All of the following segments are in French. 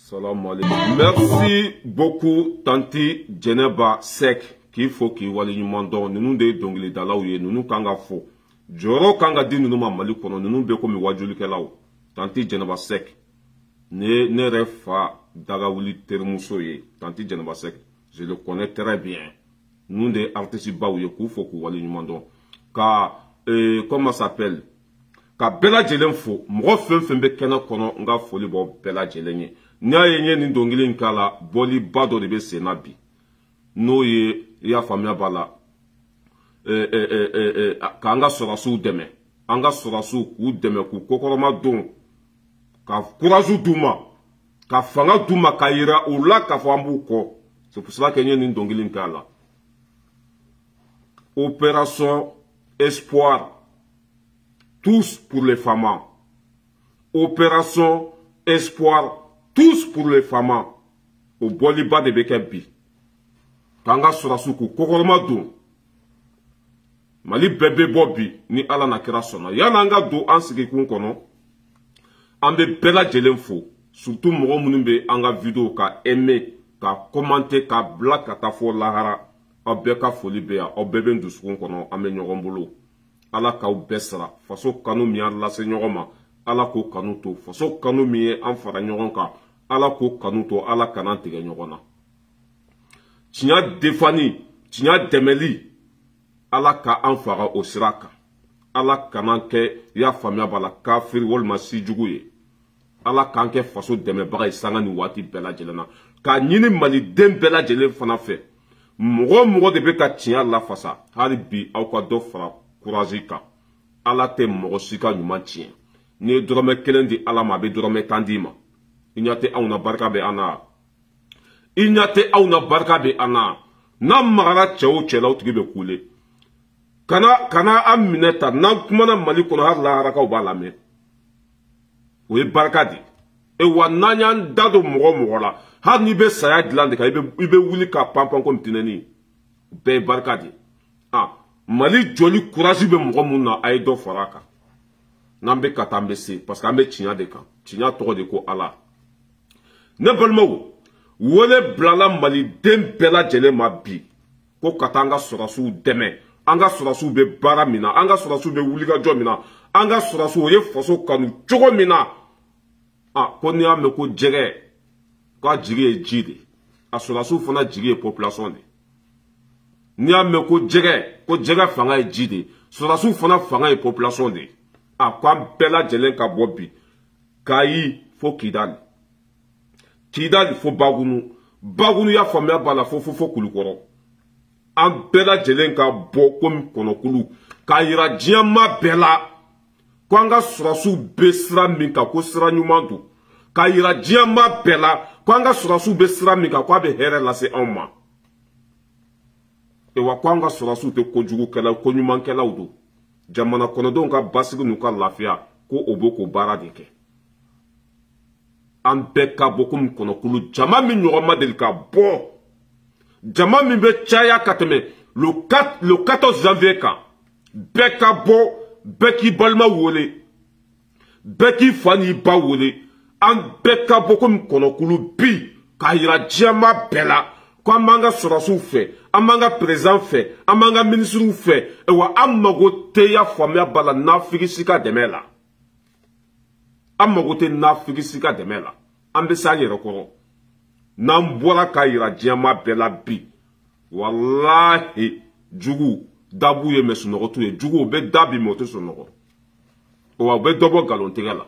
Salam alaikum. Merci beaucoup, Tanti Djeneba Sek, qu'il faut qu'il wali nyumando, nous de dongli dalaouye, nous kanga fo. Joro kanga di nous ma mali kono, nous be komi wajuli kelao. Tanti Djeneba Sek. Ne refa dagawuli termuso ye. Tanti Djeneba Sek. Je le connais très bien. Nous de artistes baouye, qu'il faut qu'il wali nyumando. Comment ça s'appelle? Ka bela jelen fo, mro fembe kena kono nga foli bo bela jelenye. Nya yenye ni dongile nkala boli bado de be senabi. No ye ya famia bala ka anga sorasu deme. Anga sorasu ku deme ku kokoroma don. Ka courage duma. Ka fanga duma ka ira ula ka fambu ko. C'est pour cela que yenye ni dongile nkala. Opération Espoir. Tous pour les femmes. Opération Espoir. Tous pour les femmes. Au Boliba de Bekempi. Kanga Surasuku. Kokoroma do. Mali bébé Bobby. Ni ala nakira sona. Yananga do ansiki kono. Ambe bela jelenfo. Surtout moro munimbe anga vidéo ka aimé. Ka commenter. Ka black ka fo lahara. Obeka folibea. Obebe ndusukun kono. Ame nyogombolo. Ala ka besra faso kanu mi ala se nyogoma ala ko kanu to faso kanu mi an fara nyogon ka ala ko kanu to ala kana tige nyogona tinya defani tinya demeli ala ka an fara osiraka ala kana ke ya famia bala kafir wal masijuguye ala kan ke faso deme bagay sanga ni wati bela jelena ka nyini mali dem bela jele fana fe mogo de be ka tinya la fasa hali bi aw ka do fara courage ka ala te mogo sika nyuma tien ni drome kelen di ala ma be drome tandima inyate awna barka be ana inyate awna barka be ana na magara chew chelaw tigi be kule kana amineta na kumana mali kono har la haraka ubala me we barka di e wananya ndado mogo la har ni be saya dilande ka ibe wuli ka pampan ko mtineni be barka di Mali joli courage be mɔgɔ mun na a ye dɔ fara kan n'an bɛ ka taa an bɛ se parce que an bɛ tiɲɛ de kan tiɲɛ tɔgɔ de ko ala ne balimaw wele bilala maliden bɛɛ lajɛlen ma bi ko ka taa an ka sɔrɔsiw dɛmɛ an ka sɔrɔsiw bɛ baara min na an ka sɔrɔsiw bɛ wulikajɔ min na an ka sɔrɔsiw o ye faso kanu cogo min na ko n'i y'a mɛn ko jɛgɛ k'a jigi ye ji de a sɔrɔsiw fana jigi ye population de n'i y'a mɛn ko jɛgɛ fanga ye ji de sɔrɔsiw fana fanga ye population de ko an bɛɛ lajɛlen ka bɔ bi Kayi fo Kidali fo Bagunu y'a faamuya b'a la fo Kulukɔrɔ an bɛɛ lajɛlen ka bɔ komi kɔnɔkulu k'a yira diɲɛma bɛɛ la ko an ka sɔrɔsiw bɛ sira min kan ko sira ɲuman don k'a yira diɲɛma bɛɛ la ko an ka sɔrɔsiw bɛ sira min kan ko a bɛ hɛrɛ lase anw ma. Ewa ko an ka sɔrɔsiw tɛ kojugukɛlaw ko ɲumankɛlaw don jamana kɔnɔdenw ka basigi n'u ka lafiya ko o b'o ko baara de kɛ an bɛɛ ka bɔ komi kɔnɔkulu jama min ɲɔgɔn ma deli ka bɔ jama min bɛ caya ka tɛmɛ le 14 janvier kan bɛɛ ka bɔ bɛɛ k'i balima wele bɛɛ k'i fa n'i ba wele an bɛɛ ka bɔ komi kɔnɔkulu bi k'a yira diɲɛma bɛɛ la ko an b'an ka sɔrɔsiw fɛ an b'an ka président fɛ an b'an ka ministriw fɛ wa an mago tɛ ya faamuya b'a la nafigisi ka dɛmɛ la an mago tɛ nafigisi ka dɛmɛ la an bɛ se an yɛrɛ kɔrɔ n'an bɔra k'a yira diɲɛma bɛɛ la bi walahi jugu dabu ye mɛ sunɔgɔ t'u ye jugu o bɛ da bi mɛ o tɛ sunɔgɔ wa o bɛ dɔ bɔ nkalontigɛ la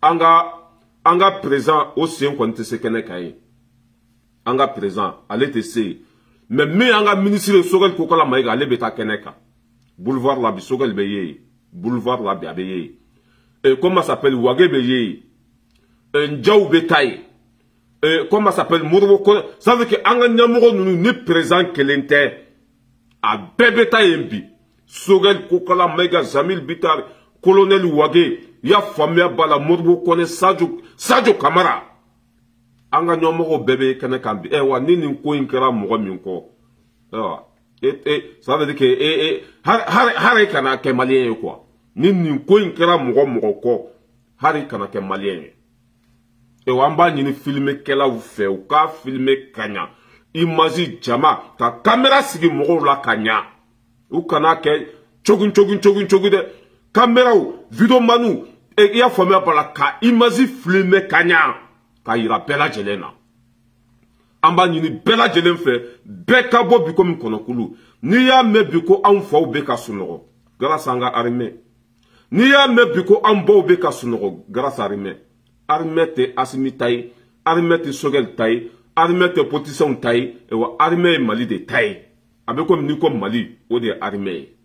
an ka président o sen kɔni tɛ se kɛnɛ kan ye an ka président ale tɛ se yen mais min an ka ministre ye Sogɛli Kokala Mayiga ale bɛ taa kɛnɛ kan boulevard la bi Sogɛli bɛ ye yen boulevard la bi a bɛ ye yen comment s'appelle Wage bɛ ye yen Njaw bɛ taa yen comment s'appelle Modibo Kone ça veut dire que an ka ɲɛmɔgɔ ninnu ni président kelen tɛ a bɛɛ bɛ taa yen bi Sogɛli Kokala Mayiga Jamil Bitar colonel Wage y'a faamuya b'a la Modibo Kone Sadio Kamara an ka ɲɛmɔgɔw bɛɛ bɛ kɛnɛ kan bi wa ni nin ko in kɛra mɔgɔ min kɔ ça veut dire que hari kana kɛ maliyɛn ye quoi ni nin ko in kɛra mɔgɔ kɔ hari kana kɛ maliyɛn ye e wamba nyini filme kela u fe u ka filme kanya image jama ka camera sigi mogo la kanya u kana ke chogun de camera u video manu e ya fome bala ka image filme kanya ka ira bela jelena amba nyini bela jelen fe be ka bo bi komi kono kulu ni ya me bi ko an faw be ka sunogo grâce anga armée ni ya me bi ko an bo be ka sunogo grâce armée armée te asimi tay armée te sogel tay armée te position tay e wa armée Mali de tay abe comme ni comme Mali o de armée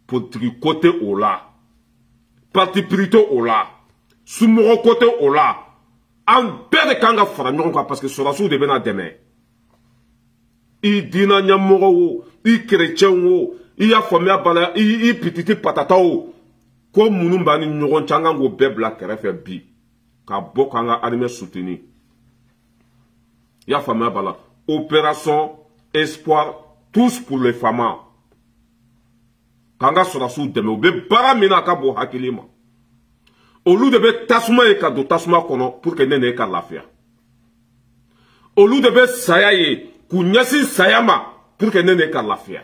politique côté ola parti prito ola sumo côté ola an bede kanga fara ñogon ka parce que sorasu de bena deme i dina ñamogo wo i chrétien wo i ya famia bala i pititi patata wo ko munu mbani ñogon canga ngo bebla kerefe bi ka bo kanga armée soutenu ya famia bala opération espoir tous pour les femmes kanga sorasu deme be bara mina ka bo hakilima olu de be tasuma e ka do tasuma kono pour que nene ka lafia olu de be saya ye ku nyasi sayama pour que nene ka lafia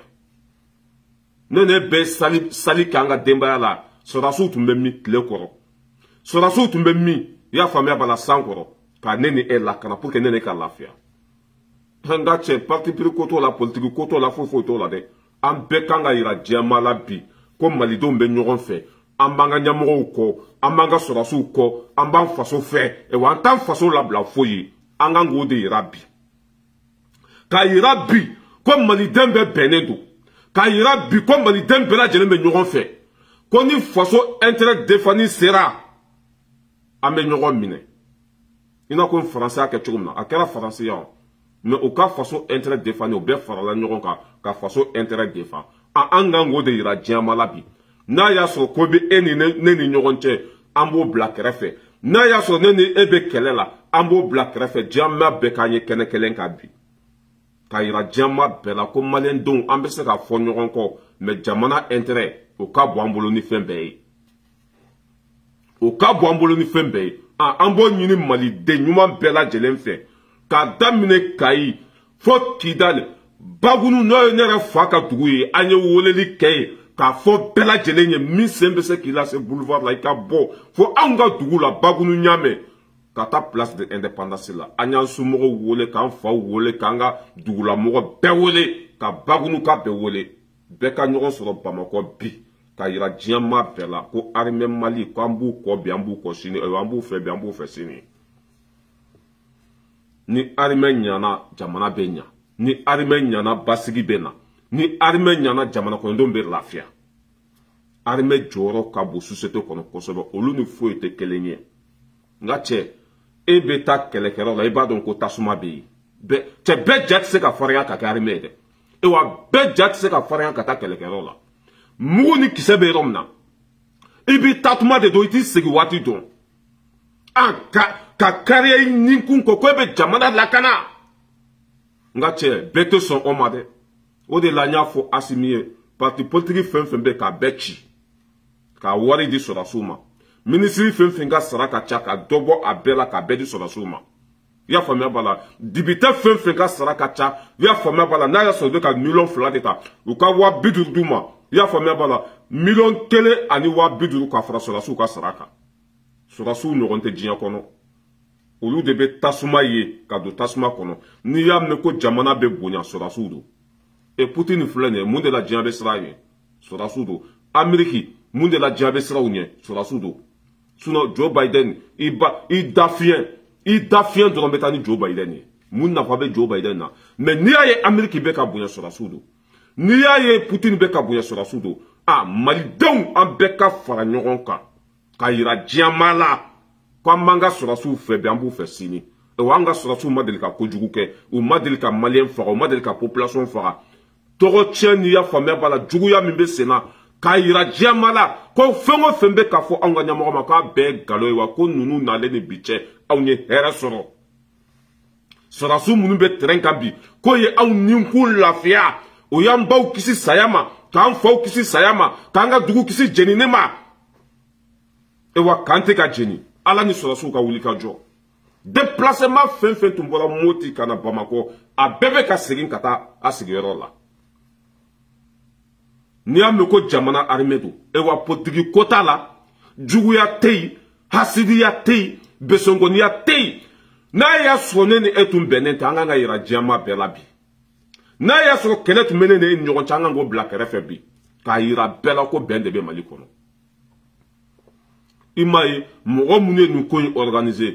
nene be sali kanga demba la sorasu tumbe mi kle koro sorasu tumbe mi ya famia bala sankoro ka nene e la kana pour que nene ka lafia hanga che parti pri koto la politique koto la fofo to la de am be kanga ira jama la bi ko malido be nyogon fe ambanga nyamogo ko ambanga sorasu ko ambang faso fe e wantan faso la bla foyi anga ngode irabi ka irabi ko mali dembe benedo ka irabi ko mali dembe la jelembe nyogon fe ko ni faso intérêt défini sera ambe nyogon mine ina ko français ake chugumna akera français ya mais au cas faso intérêt défini o be farala nyogon ka faso intérêt défend anga ngode ira jama la bi na ya so ko be eni ne nyogon che ambo black refe na ya so ne ebe kelela ambo black refe jamma be kanye kene kelen ka bi ka ira jamma be la ko malen don ambe se ka fo nyogon ko me jamana intérêt o ka bo ambolo ni fembe o ka bo ambolo ni fembe ambo nyini mali de nyuma be la jelen fe ka damine kai fo kidal bagunu no ne ra faka duguye anye woleli kay ka fo bela jelenye mi sembe se kila se boulevard la ka bo fo anga dugu la bagunu nyame ka ta place de indépendance la anya sumo wole kan fa wole kanga dugu la mo be wole ka bagunu ka be wole be ka nyogon soro Bamako bi ka ira jiama bela ko armée Mali ko ambu ko bi ambu ko sini e ambu fe bi ambu fe sini ni armée nyana jamana benya ni armée nyana basigi bena ni armée nyana jamana ko ndombe lafia armée joro ka bo société kono kosobo olu ni fo ete kelenye ngache e beta kelekero la iba don ko tasuma be te be jet se ka faria ka armée de e wa be jet se ka faria ka ta kelekero la mu ni kisebe romna ibi tatuma de do iti segi wati don ka kare ninkun ko be jamana la kana ngache bete son omade o de la nya fo assimie parti politique fembe ka bechi ka wari di sorasuma ministry fembe ga saraka chaka dobo abela ka bedi sorasuma ya famia bala dibite fembe ga saraka cha ya famia bala na ya so de ka million flateta u ka wa bidurduma ya famia bala million tele ani wa biduru ka fra sorasu ka saraka sorasu nyogonte jinya kono olu de be tasuma ye ka do tasuma kono ni ya me ko jamana be bonya sorasu do e Poutine flene monde la jinya be sraye sorasu do Ameriki monde la jinya be srawunye sorasu do suno Joe Biden i dafien do betani Joe Biden mun na fa be Joe Biden na mais ni ya ye Ameriki be ka bonya sorasu do ni ya ye Poutine be ka bonya sorasu do Mali don an be ka fara nyogon ka ira jiama la kwa manga sorasu fe be ambu fe sini e wanga sorasu madeli ka kojugu ke ou madeli ka malien fara ou madeli ka population fara toro tieni ya famia bala jugu ya mimbe sena ka ira jiama la ko fengo fembe ka fo anga nyamogo ma ka be galo wa ko nunu na le ni biche au nye here soro sorasu munu be trenka bi ko ye au ninku lafia o yambau kisi sayama kan fo kisi sayama kanga dugu kisi jenine ma e wa kante ka jeni ala ni sorasu ka wuli ka jo déplacement fin tumbola moti kana Bamako a bébé ka segin kata a sigiyɔrɔ la ni a meko jamana armée do e wa potigi kota la juguya tei hasidiya tei besongoniya tei n'a ya sɔrɔ ni etum bɛnnen tɛ an kan ka yira diɲɛma bɛɛ la bi n'a ya sɔrɔ kɛlɛ tun bɛ ne ni ɲɔgɔn cɛ an kan k'o bila kɛrɛfɛ bi k'a yira bɛɛ la ko bɛn de bɛ Mali kɔnɔ i m'a ye mɔgɔ minnu ye nin ko in organiser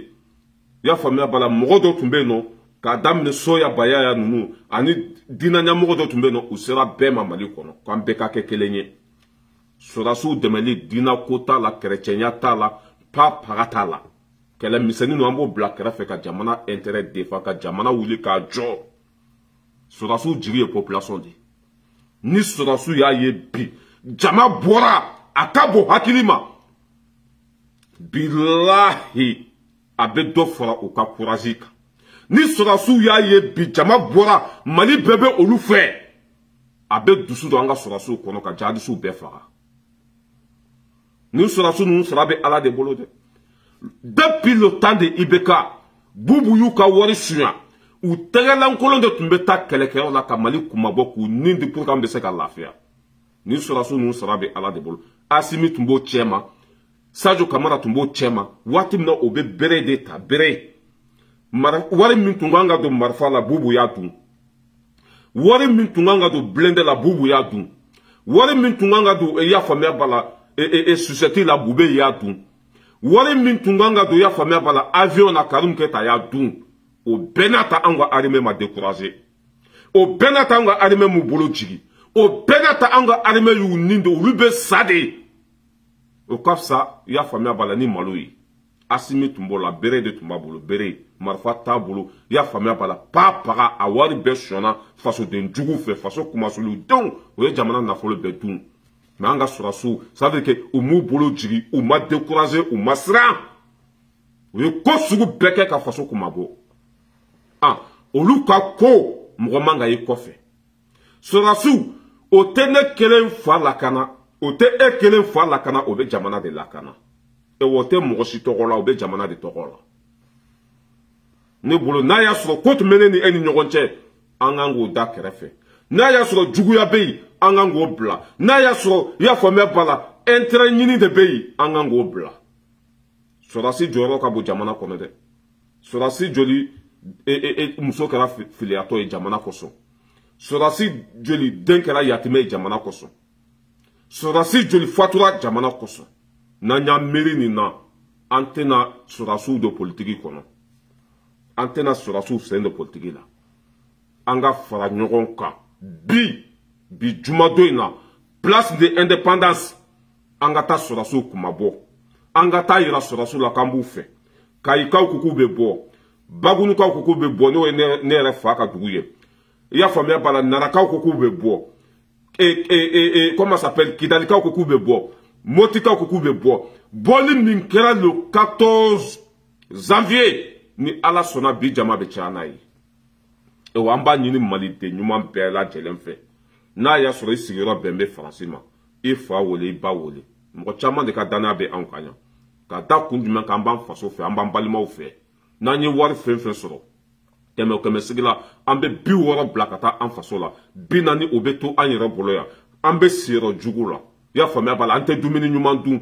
i y'a faamuya bala mɔgɔ dɔ tun bɛ yen nɔ k'a daminɛ Soya Bayaya ninnu ani diinɛ ɲɛmɔgɔ dɔ tun bɛ yen nɔ u sera bɛɛ ma Mali kɔnɔ k'an bɛɛ ka kɛ kelen ye sɔrɔdasiw dɛmɛli diinɛ ko t'a la kɛrɛcɛnya t'a la paga t'a la kɛlɛ misɛnnin ninnu an b'o bila kɛrɛfɛ ka jamana intérêt défend ka jamana wuli k'a jɔ sɔrɔdasiw jigi ye population de ni sɔrɔdasiw y'a ye bi jama bɔra a ka bon hakili ma bilahi a bɛ dɔ fara u ka courage kan ni sɔrɔdasiw y'a ye bi jama bɔra Mali bɛɛ bɛ olu fɛ a bɛ dusu don an ka sɔrɔdasiw kɔnɔ ka jihadisiw bɛɛ faga ni sɔrɔdasiw ninnu sara bɛ Ala de bolo dɛ depuis le temps de IBK Bubu y'u ka wari suɲa u tɛgɛlankolon de tun bɛ taa kɛlɛkɛyɔrɔ la ka Mali kumabɔ k'u nin di pour que an bɛ se ka lafiya ni sɔrɔdasiw ninnu sara bɛ Ala de bolo Asimi tun b'o cɛ ma Sadio Kamara tun b'o cɛ ma waati min na o bɛ bere de ta bere wari min tun kan ka don marifa la Bubu y'a dun wari min tun kan ka don blindé la Bubu y'a dun wari min tun kan ka don i y'a faamuya bala susɛti la Bube y'a dun wari min tun kan ka don i y'a faamuya bala avion na Karim Keita y'a dun o bɛɛ n'a ta an ka armée ma découragé o bɛɛ n'a ta an ka armée m'u bolo jigi o bɛɛ n'a ta an ka armée y'u nin de olu bɛ sa de o ka fisa i y'a faamuya bala ni malo ye Asimi tun b'o la bere de tun b'a bolo bere marifa t'a bolo i y'a faamuya bala paga a wari bɛɛ sɔnna fasoden jugu fɛ faso kumasuludenw o ye jamana nafolo bɛɛ dun mais an ka sɔrɔdasiw ça veut dire que u m'u bolo jigi u ma découragé u ma siran u ye ko sugu bɛɛ kɛ ka faso kumabɔ olu ka ko mɔgɔ man ka i kɔfɛ sɔrɔdasiw o tɛ ne kelen fa lakana o tɛ e kelen fa lakana o bɛ jamana de lakana o tɛ mɔgɔ si tɔgɔ la o bɛ jamana de tɔgɔ la ne bolo n'a y'a sɔrɔ ko tun bɛ ne ni e ni ɲɔgɔn cɛ an kan k'o da kɛrɛfɛ n'a y'a sɔrɔ juguya bɛ yen an kan k'o bila n'a y'a sɔrɔ i y'a faamuya ba la intérêt ɲini de bɛ yen an kan k'o bila sɔrɔdasi jɔyɔrɔ ka bon jamana kɔnɔ dɛ sɔrɔdasi joli muso kɛra filiyatɔ ye jamana kosɔn sɔrɔdasi joli den kɛra yatimɛ ye jamana kosɔn sɔrɔdasi joli fatura jamana kosɔn n'an y'a miiri nin na an tɛna sɔrɔdasiw don politiki kɔnɔ an tɛna sɔrɔdasiw sen don politiki la an ka fara ɲɔgɔn kan bi jumadon in na place de indépendance an ka taa sɔrɔdasiw kumabɔ an ka taa yira sɔrɔdasiw la k'an b'u fɛ kayikaw ko k'u bɛ bɔ bagunukaw ko k'u bɛ bɔ n'o ye ne yɛrɛ fa ka dugu ye i y'a faamuya b'a la narakaw ko k'u bɛ bɔ comment ça s'appelle kidalikaw ko k'u bɛ bɔ motikaw ko k'u bɛ bɔ bɔli min kɛra le 14 janvier ni ala sɔnna bi jama bɛ caya n'a ye wa an b'a ɲini maliden ɲuman bɛɛ lajɛlen fɛ n'a y'a sɔrɔ i sigiyɔrɔ bɛn bɛ faransi ma i fa wele i ba wele mɔgɔ caman de ka danaya bɛ anw kan yan ka da kun jumɛn kan an b'an faso fɛ an b'an balimaw fɛ n'an ye wari fɛn fɛn sɔrɔ kɛmɛ o kɛmɛ sigi la an bɛ 60 bila ka taa an faso la 40 o bɛ to an yɛrɛ bolo yan an bɛ siyɔrɔ jugu la i y'a faamuya b'a la an tɛ dumuni ɲuman dun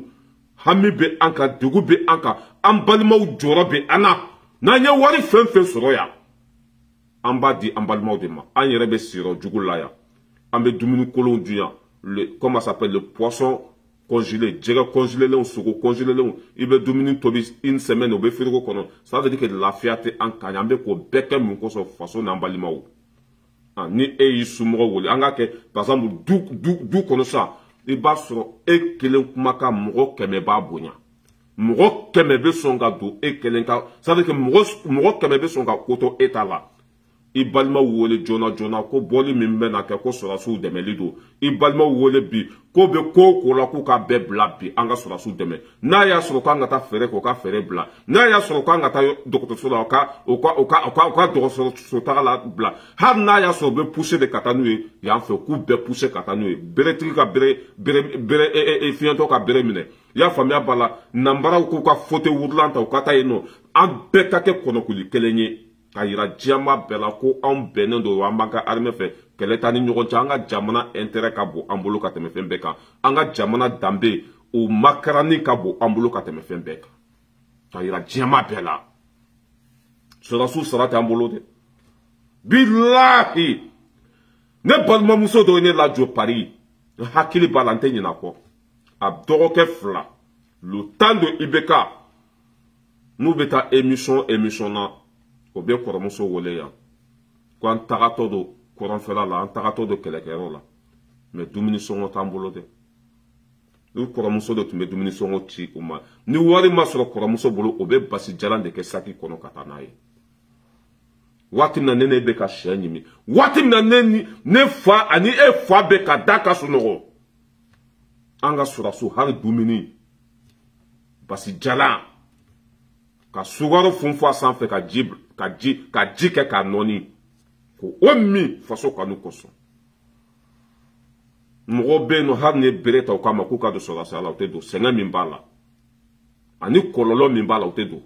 hami bɛ an kan degun bɛ an kan an balimaw jɔyɔrɔ bɛ an na n'an ye wari fɛn fɛn sɔrɔ yan an b'a di an balimaw de ma an yɛrɛ bɛ siyɔrɔ jugu la yan an bɛ dumuni kolonw dun yan comment ça s'appelle le poisson congelé jɛgɛ congelélenw sogo congelélenw i bɛ dumuni tobi une semaine o bɛ frigo kɔnɔ ça veut dire que lafiya tɛ an kan yan an bɛ k'o bɛɛ kɛ mun kosɔn faso n'an balimaw ni e y'i somɔgɔw wele an k'a kɛ par exemple du kɔnɔ sisan i b'a sɔrɔ e kelen kumakan mɔgɔ 100 b'a bonya mɔgɔ 100 bɛ sɔn ka don e kelen ka ça veut dire que mɔgɔ 100 bɛ sɔn ka ko to e ta la i balima wole jona jona ko boli min bɛ na kɛ ko sɔrɔsiw dɛmɛli don i balima wole bi ko bɛ ko ko la k'u ka bɛɛ bila bi an ka sɔrɔsiw dɛmɛ n'a y'a sɔrɔ k'an ka taa fɛɛrɛ k'o ka fɛɛrɛ bila n'a y'a sɔrɔ k'an ka taa dɔgɔtɔrɔso la o ka dɔgɔtɔrɔso taga la bila hali n'a y'a sɔrɔ u bɛ pousser de ka taa n'u ye yan fɛ k'u bɛɛ pousser ka taa n'u ye beretigi ka bere fiɲɛtɔ ka bere minɛ i y'a faamuya b'a la nanbaraw k'u ka fauteuil wurulan ta u ka taa yen nɔ an bɛɛ ka kɛ kɔnɔkoli kelen ye ka yira diɲɛma bɛɛ la ko anw bɛnnen don an b'an ka armée fɛ kɛlɛ t'an ni ɲɔgɔn cɛ an ka jamana intérêt ka bon an bolo ka tɛmɛ fɛn bɛɛ kan an ka jamana danbe o makarani ka bon an bolo ka tɛmɛ fɛn bɛɛ kan ka yira diɲɛma bɛɛ la sɔrɔsiw sara t'an bolo dɛ bilahi ne balimamuso dɔ ye ne lajɔ Paris n hakili b'a la n tɛ ɲinɛ a kɔ a dɔgɔkɛ fila le temps de IBK n'u bɛ taa émission na o bɛ kɔrɔmuso wele yan ko an tagatɔ don kɔrɔnfɛla la an tagatɔ don kɛlɛkɛyɔrɔ la mais dumuni sɔngɔ t'an bolo dɛ ni kɔrɔmuso de tun bɛ dumuni sɔngɔ ci u ma ni wari ma sɔrɔ kɔrɔmuso bolo o bɛ basi jalan de kɛ saki kɔnɔ ka taa n'a ye waati min na ne bɛ ka sɛ ɲimi waati min na ne fa ani e fa bɛ ka da ka sunɔgɔ an ka sɔrɔsiw hali dumuni basi jalan ka sukaro funfun a sanfɛ ka ji kɛ k'a nɔɔni ko o min faso kanu kosɔn mɔgɔw bɛ yen nɔ hali ni bere ta u kama k'u ka don sɔrɔsiya la u tɛ don sɛgɛn min b'a la ani kɔlɔlɔ min b'a la u tɛ don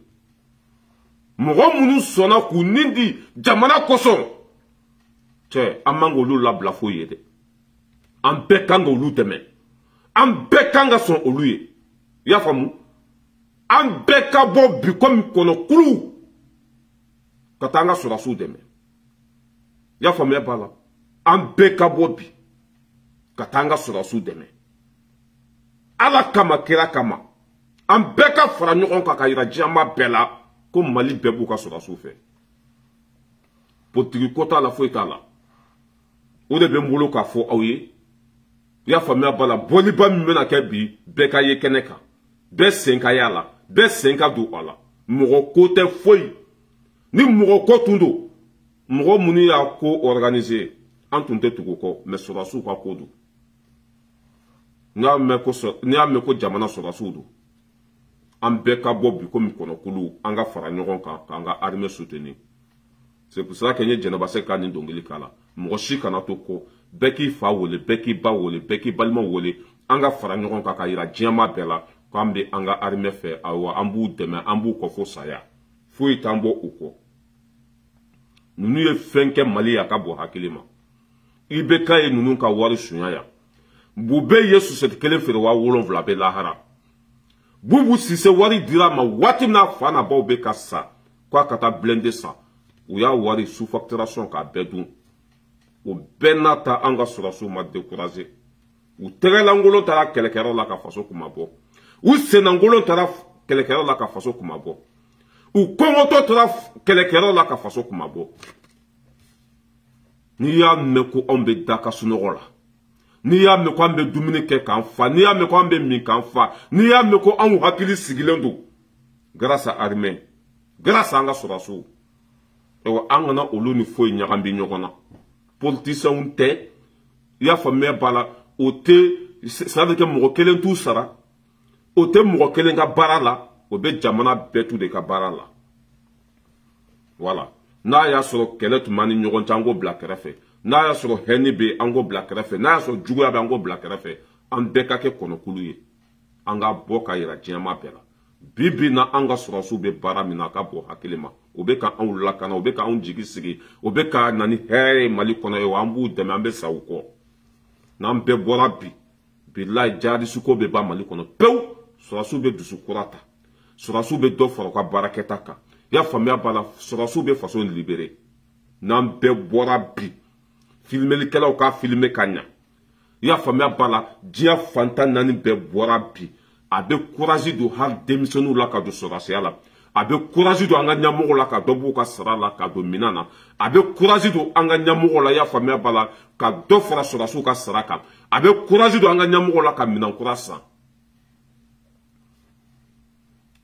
mɔgɔ minnu sɔnna k'u ni di jamana kosɔn cɛ an man k'olu labila foyi ye dɛ an bɛɛ kan k'olu dɛmɛ an bɛɛ kan ka sɔn olu ye i y'a faamu an bɛɛ ka bɔ bi komi kɔnɔkulu ka taa an ka sɔrɔsiw dɛmɛ i y'a faamuya b'a la an bɛɛ ka bɔ bi ka taa an ka sɔrɔsiw dɛmɛ ala kama kira kama an bɛɛ ka fara ɲɔgɔn kan ka yira diɲɛma bɛɛ la ko mali bɛɛ b'u ka sɔrɔsiw fɛ politiki ko t'a la foyi t'a la o de bɛ n bolo k'a fɔ aw ye i y'a faamuya b'a la bɔliba min bɛna kɛ bi bɛɛ ka ye kɛnɛ kan bɛɛ sen ka y'a la bɛɛ sen ka don a la mɔgɔ ko tɛ foyi ni mɔgɔ ko tun don mɔgɔ minnu y'a ko organiser an tun tɛ tugu kɔ mais sɔrɔsiw ka ko don n'i y'a mɛn ko jamana sɔrɔsiw don an bɛɛ ka bɔ bi komi kɔnɔkulu an ka fara ɲɔgɔn kan k'an ka armée soutenir c'est pour ça que n ye Jɛnɛba Sɛki ka nin dɔnkili k'a la mɔgɔ si kana to kɔ bɛɛ k'i fa wele bɛɛ k'i ba wele bɛɛ k'i balima wele an ka fara ɲɔgɔn kan ka yira diɲɛma bɛɛ la k'an bɛ an ka armée fɛ ayiwa an b'u dɛmɛ an b'u kɔ fo saya foyi t'an bɔ u kɔ ninnu ye fɛn kɛ Mali ye a ka bɔ hakili ma IBK ye ninnu ka wari suɲɛ yan Bube ye susɛti kelen feere 7,000 bɛ lahara Bubu Sise wari dira ma waati min na fa n'a baw bɛ ka sa k'a ka taa blindé san u y'a wari sous facturation k'a bɛɛ dun o bɛɛ n'a ta an ka sɔrɔsiw ma décourager u tɛgɛlankolon taara kɛlɛkɛyɔrɔ la ka faso kuma bɔ u senlankolon taara kɛlɛkɛyɔrɔ la ka faso kuma bɔ u kɔngɔtɔ taara kɛlɛkɛyɔrɔ la ka faso kuma bɔ n'i y'a mɛn ko anw bɛ da ka sunɔgɔ la n'i y'a mɛn ko an bɛ dumuni kɛ k'an fa n'i y'a mɛn ko an bɛ min k'an fa n'i y'a mɛn ko anw hakili sigilen don grâce à armée grâce à an ka sɔrɔsiw an kana olu ni foyi ɲagami ɲɔgɔn na politiciens tɛ i y'a faamuya b'a la o tɛ c'est à dire que mɔgɔ kelen t'u sara o tɛ mɔgɔ kelen ka baara la o bɛ jamana bɛɛ t'u de ka baara la voilà n'a y'a sɔrɔ kɛlɛ tun b'an ni ɲɔgɔn cɛ an k'o bila kɛrɛfɛ n'a y'a sɔrɔ hɛni bɛ an k'o bila kɛrɛfɛ n'a y'a sɔrɔ juguya bɛ an k'o bila kɛrɛfɛ an bɛɛ ka kɛ kɔnɔkulu ye an ka bɔ ka yira diɲɛma bɛɛ la bi bi na an ka sɔrɔsiw bɛ baara min na a ka bɔ hakili ma o bɛ ka anw lakana o bɛ ka anw jigi sigi o bɛ ka na ni hɛrɛ ye Mali kɔnɔ ye wa an b'u dɛmɛ an bɛ sa u kɔ n'an bɛɛ bɔra bi bilayi jihadisiko bɛ ban Mali kɔnɔ pewu sɔrɔsiw bɛ dusu kura ta sɔrɔsiw bɛ dɔ fara u ka baarakɛta kan i y'a faamuya b'a la sɔrɔsiw bɛ faso libéré n'an bɛɛ bɔra bi filmelikɛlaw k'a filmer ka ɲa i y'a faamuya b'a la diɲɛ fantan 4 bɛɛ bɔra bi a bɛ courage don hali denmisɛnninw la ka don sɔrɔsiya la a bɛ courage don an ka ɲɛmɔgɔw la ka dɔ b'u ka sara la ka don minan na a bɛ courage don an ka ɲɛmɔgɔw la i y'a faamuya b'a la ka dɔ fara sɔrɔsiw ka sara kan a bɛ courage don an ka ɲɛmɔgɔw la ka minan kura san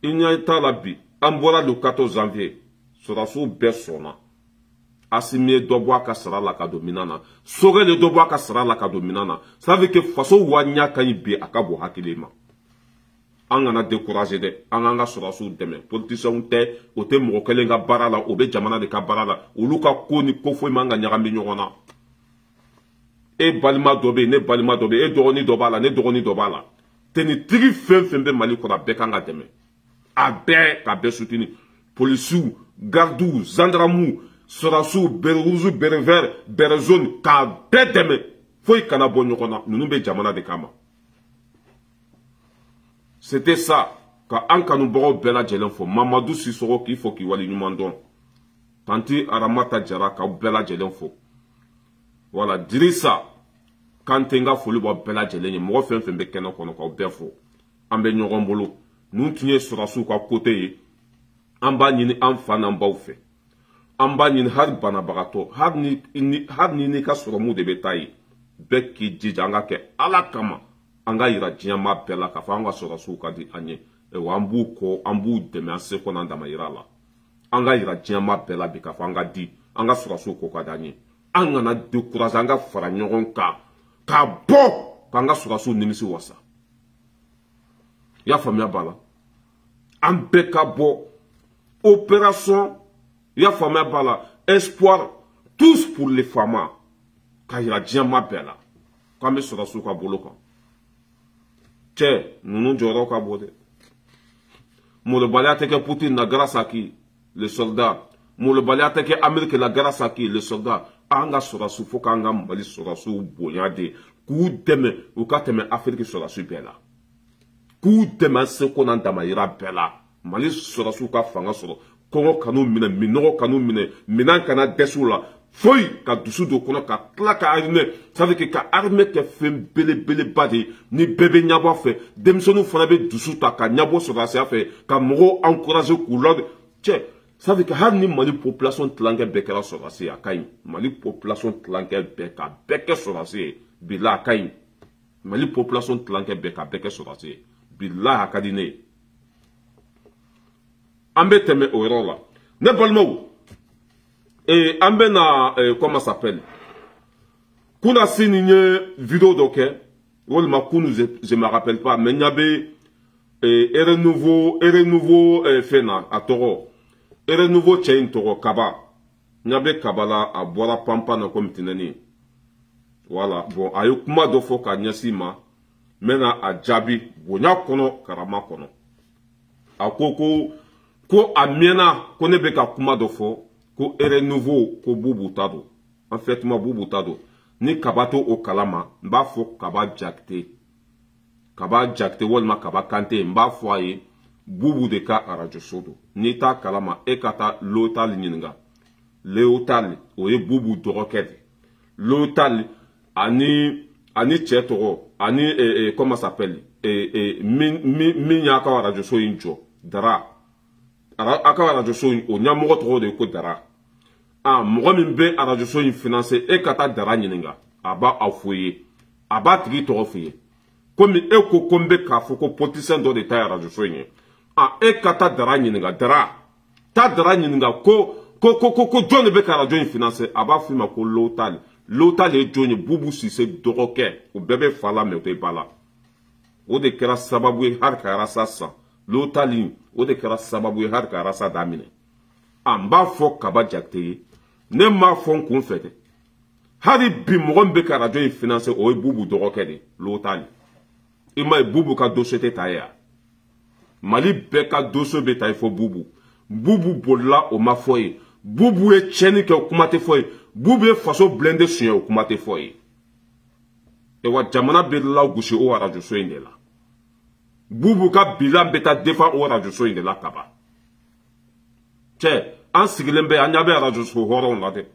i ɲɛ t'a la bi an bɔra le 14 janvier sɔrɔsiw bɛɛ sɔnna Assimie doboa ka sara la ka dominana. Sore le doboa ka sara la ka dominana. Ça veut que façon wanya kanyi be akabo hakilema. An gana décourager de, an gana surasu deme. Politiciens te, o te mokele nga barala, o be jamana de ka barala, o luka koni kofo manga nyagami nyogona. E balima dobe, ne balima dobe, e doroni dobala, ne doroni dobala. Teni tiri fembe mali kora bekanga deme. A be, ka be soutini. Policiers, gardou, gendarmes, surasu, berouzu, berever, berezone, ka be deme. Foi kana bon nyogona, nous be jamana de kama. C'était ça, quand Ankanou Boro Bella Djelenfo, Mamadou Sissoro qui faut qu'il wali numandon. Tanti Aramata Djara ka Bella Djelenfo. Voilà, diri ça. Quand tenga foli bo Bella Djelenye, mo fen fen be kena kono ka befo. Ambe nyogombolo. Nous tinye surasu ka côté. Amba nyini amfana ambaufe. Amba nyini har bana bagato. Har ni ka suramu de betayi. Beki jijanga ke alakama. Anga ira jiyama bela ka fa anga sora suka di anye e wambu ko ambu deme ase ko nanda ma ira la anga ira jiyama bela bi ka fa anga di anga sora suko ka danye anga na décourage anga fara nyogon ka bo anga sora su nimisi wasa ya famia bala ambe ka bo opération ya famia bala espoir tous pour les femmes ka ira jiyama bela ka me sora suka boloka. Nous jouons à Bode. Mon le balai que Poutine na grâce à qui le soldat. Mon le balai que Amérique la grâce à qui le soldat. Anga sera sous faut qu'anga mbali sera sous boyade. Coup deme ou kateme Afrique sera sous bella. Coup deme ce qu'on entama ira bella. Mali sera sous ka fanga sera. Kongo kanu mine minoro kanu mine minan kana desula. Foi ka dusu do kono ka klaka arme ça veut que ka arme ke fem bele badi ni bébé nyabo fe demsonu fana be dusu ta ka nyabo so ra fe ka mo encourager couleur che ça veut que har ni mali population tlange bekela so ra ya kai mali population tlange beka beke so ra bila kai mali population tlange beke so ra bila akadine ambe teme orola ne balmo. Et ambena comment ça s'appelle? Kuna signé vidéo donc ou ma kunu je me rappelle pas mais nyabe ere nouveau fena à Toro ere nouveau chain Toro kaba nyabe kabala a bola pampa na comme tinani voilà bon ayo kuma do fo ka nyasima mena a jabi bonya kono karama kono akoko ko amiena konebe ka kuma do fo ko ere nouveau ko bubu tado en fait ma bubu tado ni kabato o kalama mba fo kaba jakte walma kaba kante mba fo aye bubu de ka arajo sodo ni ta kalama e kata lotal nyinga leotal o ye bubu dorokete lotal ani chetoro ani comment ça s'appelle mi nyaka arajo so injo dara aka arajo so o nyamogo toro de ko dara mogo min be arajo so in financé e kata dara nyininga aba afoye aba tigi toro foye komi e ko kombe ka fo ko politicien do de ta arajo so yin e kata dara nyininga dara ta dara nyininga ko jone be ka arajo in financé aba fima ko lotal e jone bubu sise doroke o bebe fala me te bala o de kera sababu har ka rasa sa lotali o de kera sababu har ka rasa damine amba fo kaba jakte ne ma fon kun fete hari bi mo be ka radio financé o bubu doroke de lotali ima bubu ka dossier taya mali be ka dossier be tay fo bubu bolla o ma foye bubu e cheni ke kumate foye bubu e faso blende suye o kumate foye e wa jamana be la gushi o radio so indela bubu ka bilan beta defa o radio so indela kaba che an sigilembe anyabe radio so horon la de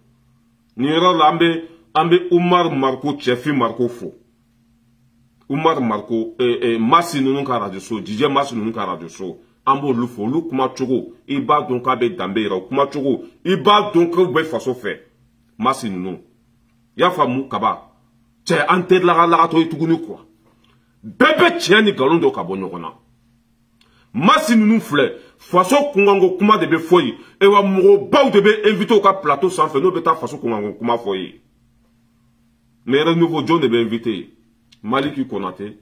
ni ro lambe ambe Umar Marko chefi Marko fo Umar Marko masi nunu ka radio so DJ masi nunu ka radio so ambo lu fo lu kuma chogo iba don ka be dambe ra kuma chogo iba don ka be faso fe masi nunu ya famu kaba che ante la to itugunu kwa bebe cheni galondo ka bonyo kona masi nunu fle faso kungango kuma de be foyi e wa mogo baw de be invité au ka plateau sans fait no be ta faso kungango kuma foyi mais nouveau John de be invité Maliki Konaté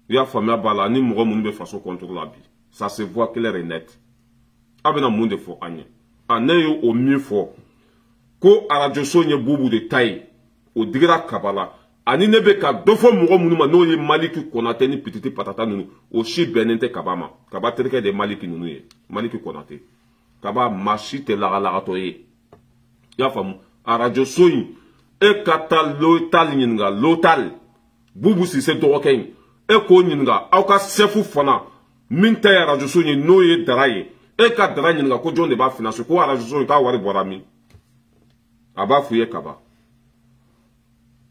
ya famia bala ni mogo mun be faso contrôle la bi ça se voit clair et net abena mun de fo anye anayo au mieux fort ko arajo so nye bubu de taille o digira kabala ani nebe ka dofo mogo mun ma no ye Maliki Konaté ni petite patata nunu o shi benente kabama kaba tereke de Maliki nunu ye Maliki Konaté kaba machi te la to ye ya famu arajo so yi e kata lotal nyinga lotal bubu si se doroken e ko nyinga au ka sefu fana minta ya arajo so yi no ye daraye e ka dara nyinga ko jonde ba finance ko arajo so yi ka wari borami aba fuye kaba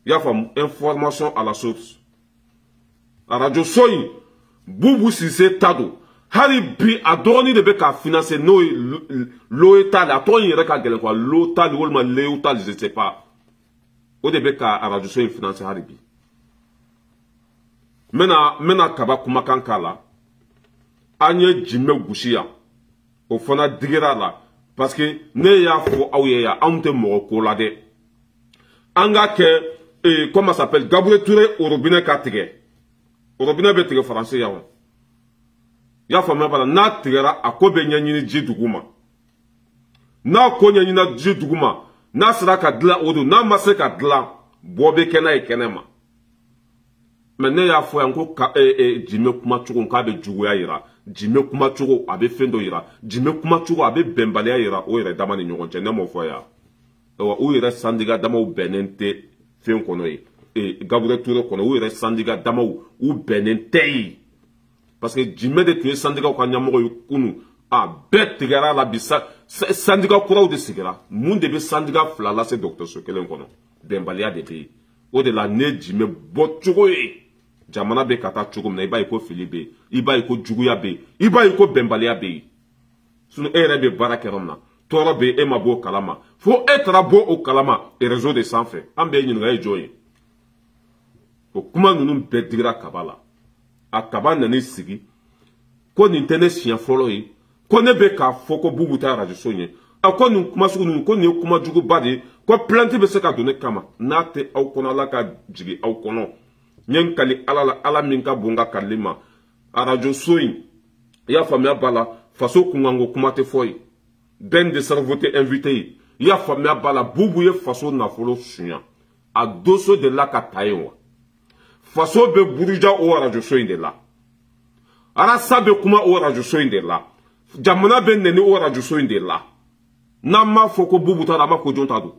ya famu information à la source arajo so yi bubu si se tado hari bi adoni de be ka financer no lotal atoni yere ka gele quoi lotal wolma leotal je sais pas o de be ka arajo so yi financer hari bi mena kaba kuma kankala anye jime gushia o fana digira la parce que ne ya fo awye ya ante mo ko la de anga ke comment ça s'appelle Gabriel Touré au robinet katige au robinet be tige français ya fama bala na tigera akobe nyanyini jiduguma na ko nyanyina jiduguma na sira ka dla odo na mase ka dla bobe kena ekenema mene ya fo yanko ka jime kuma chugo ka be jugo ya yira jime kuma chugo abe fendo yira jime kuma chugo abe bembale ya yira o yira dama ni nyogonche ne mo fo ya o yira sandiga dama u benente fen kono Gabriel Touré kono o yira sandiga dama u benente parce que jime de tuer sandiga ko nyamogo kunu a bet tigara la bisa sandiga kuraw de sigara mun de be sandiga flala se docteur Sokelen kono bembalia de be o de la ne jime bochugo jamana be kata chugo na iba iko filibe iba iko juguya be iba iko bembalia be sunu ere be barakeromna toro be e mabo kalama fo etra bo o kalama e réseau de sans fait ambe nyinga e joye o kuma nunu be digra kabala akaba nani sigi ko ni tene sian folo yi ko ne be ka foko bubu ta radio sonye ko ni kuma sugu ni ko ni kuma jugu badi ko planti be se ka donner kama na te au kono la ka jigi au kono nyen kali ala minka bunga kalima radio soyi ya famia bala faso kungango kuma te foyi ben de servote invité ya famia bala bubu ye faso na folo sunya a doso de la ka tayewa faso be buruja o radio soyi de la ara sabe kuma o radio soyi de la jamana be neni o radio soyi de la na ma foko bubu ta ma ko jonta do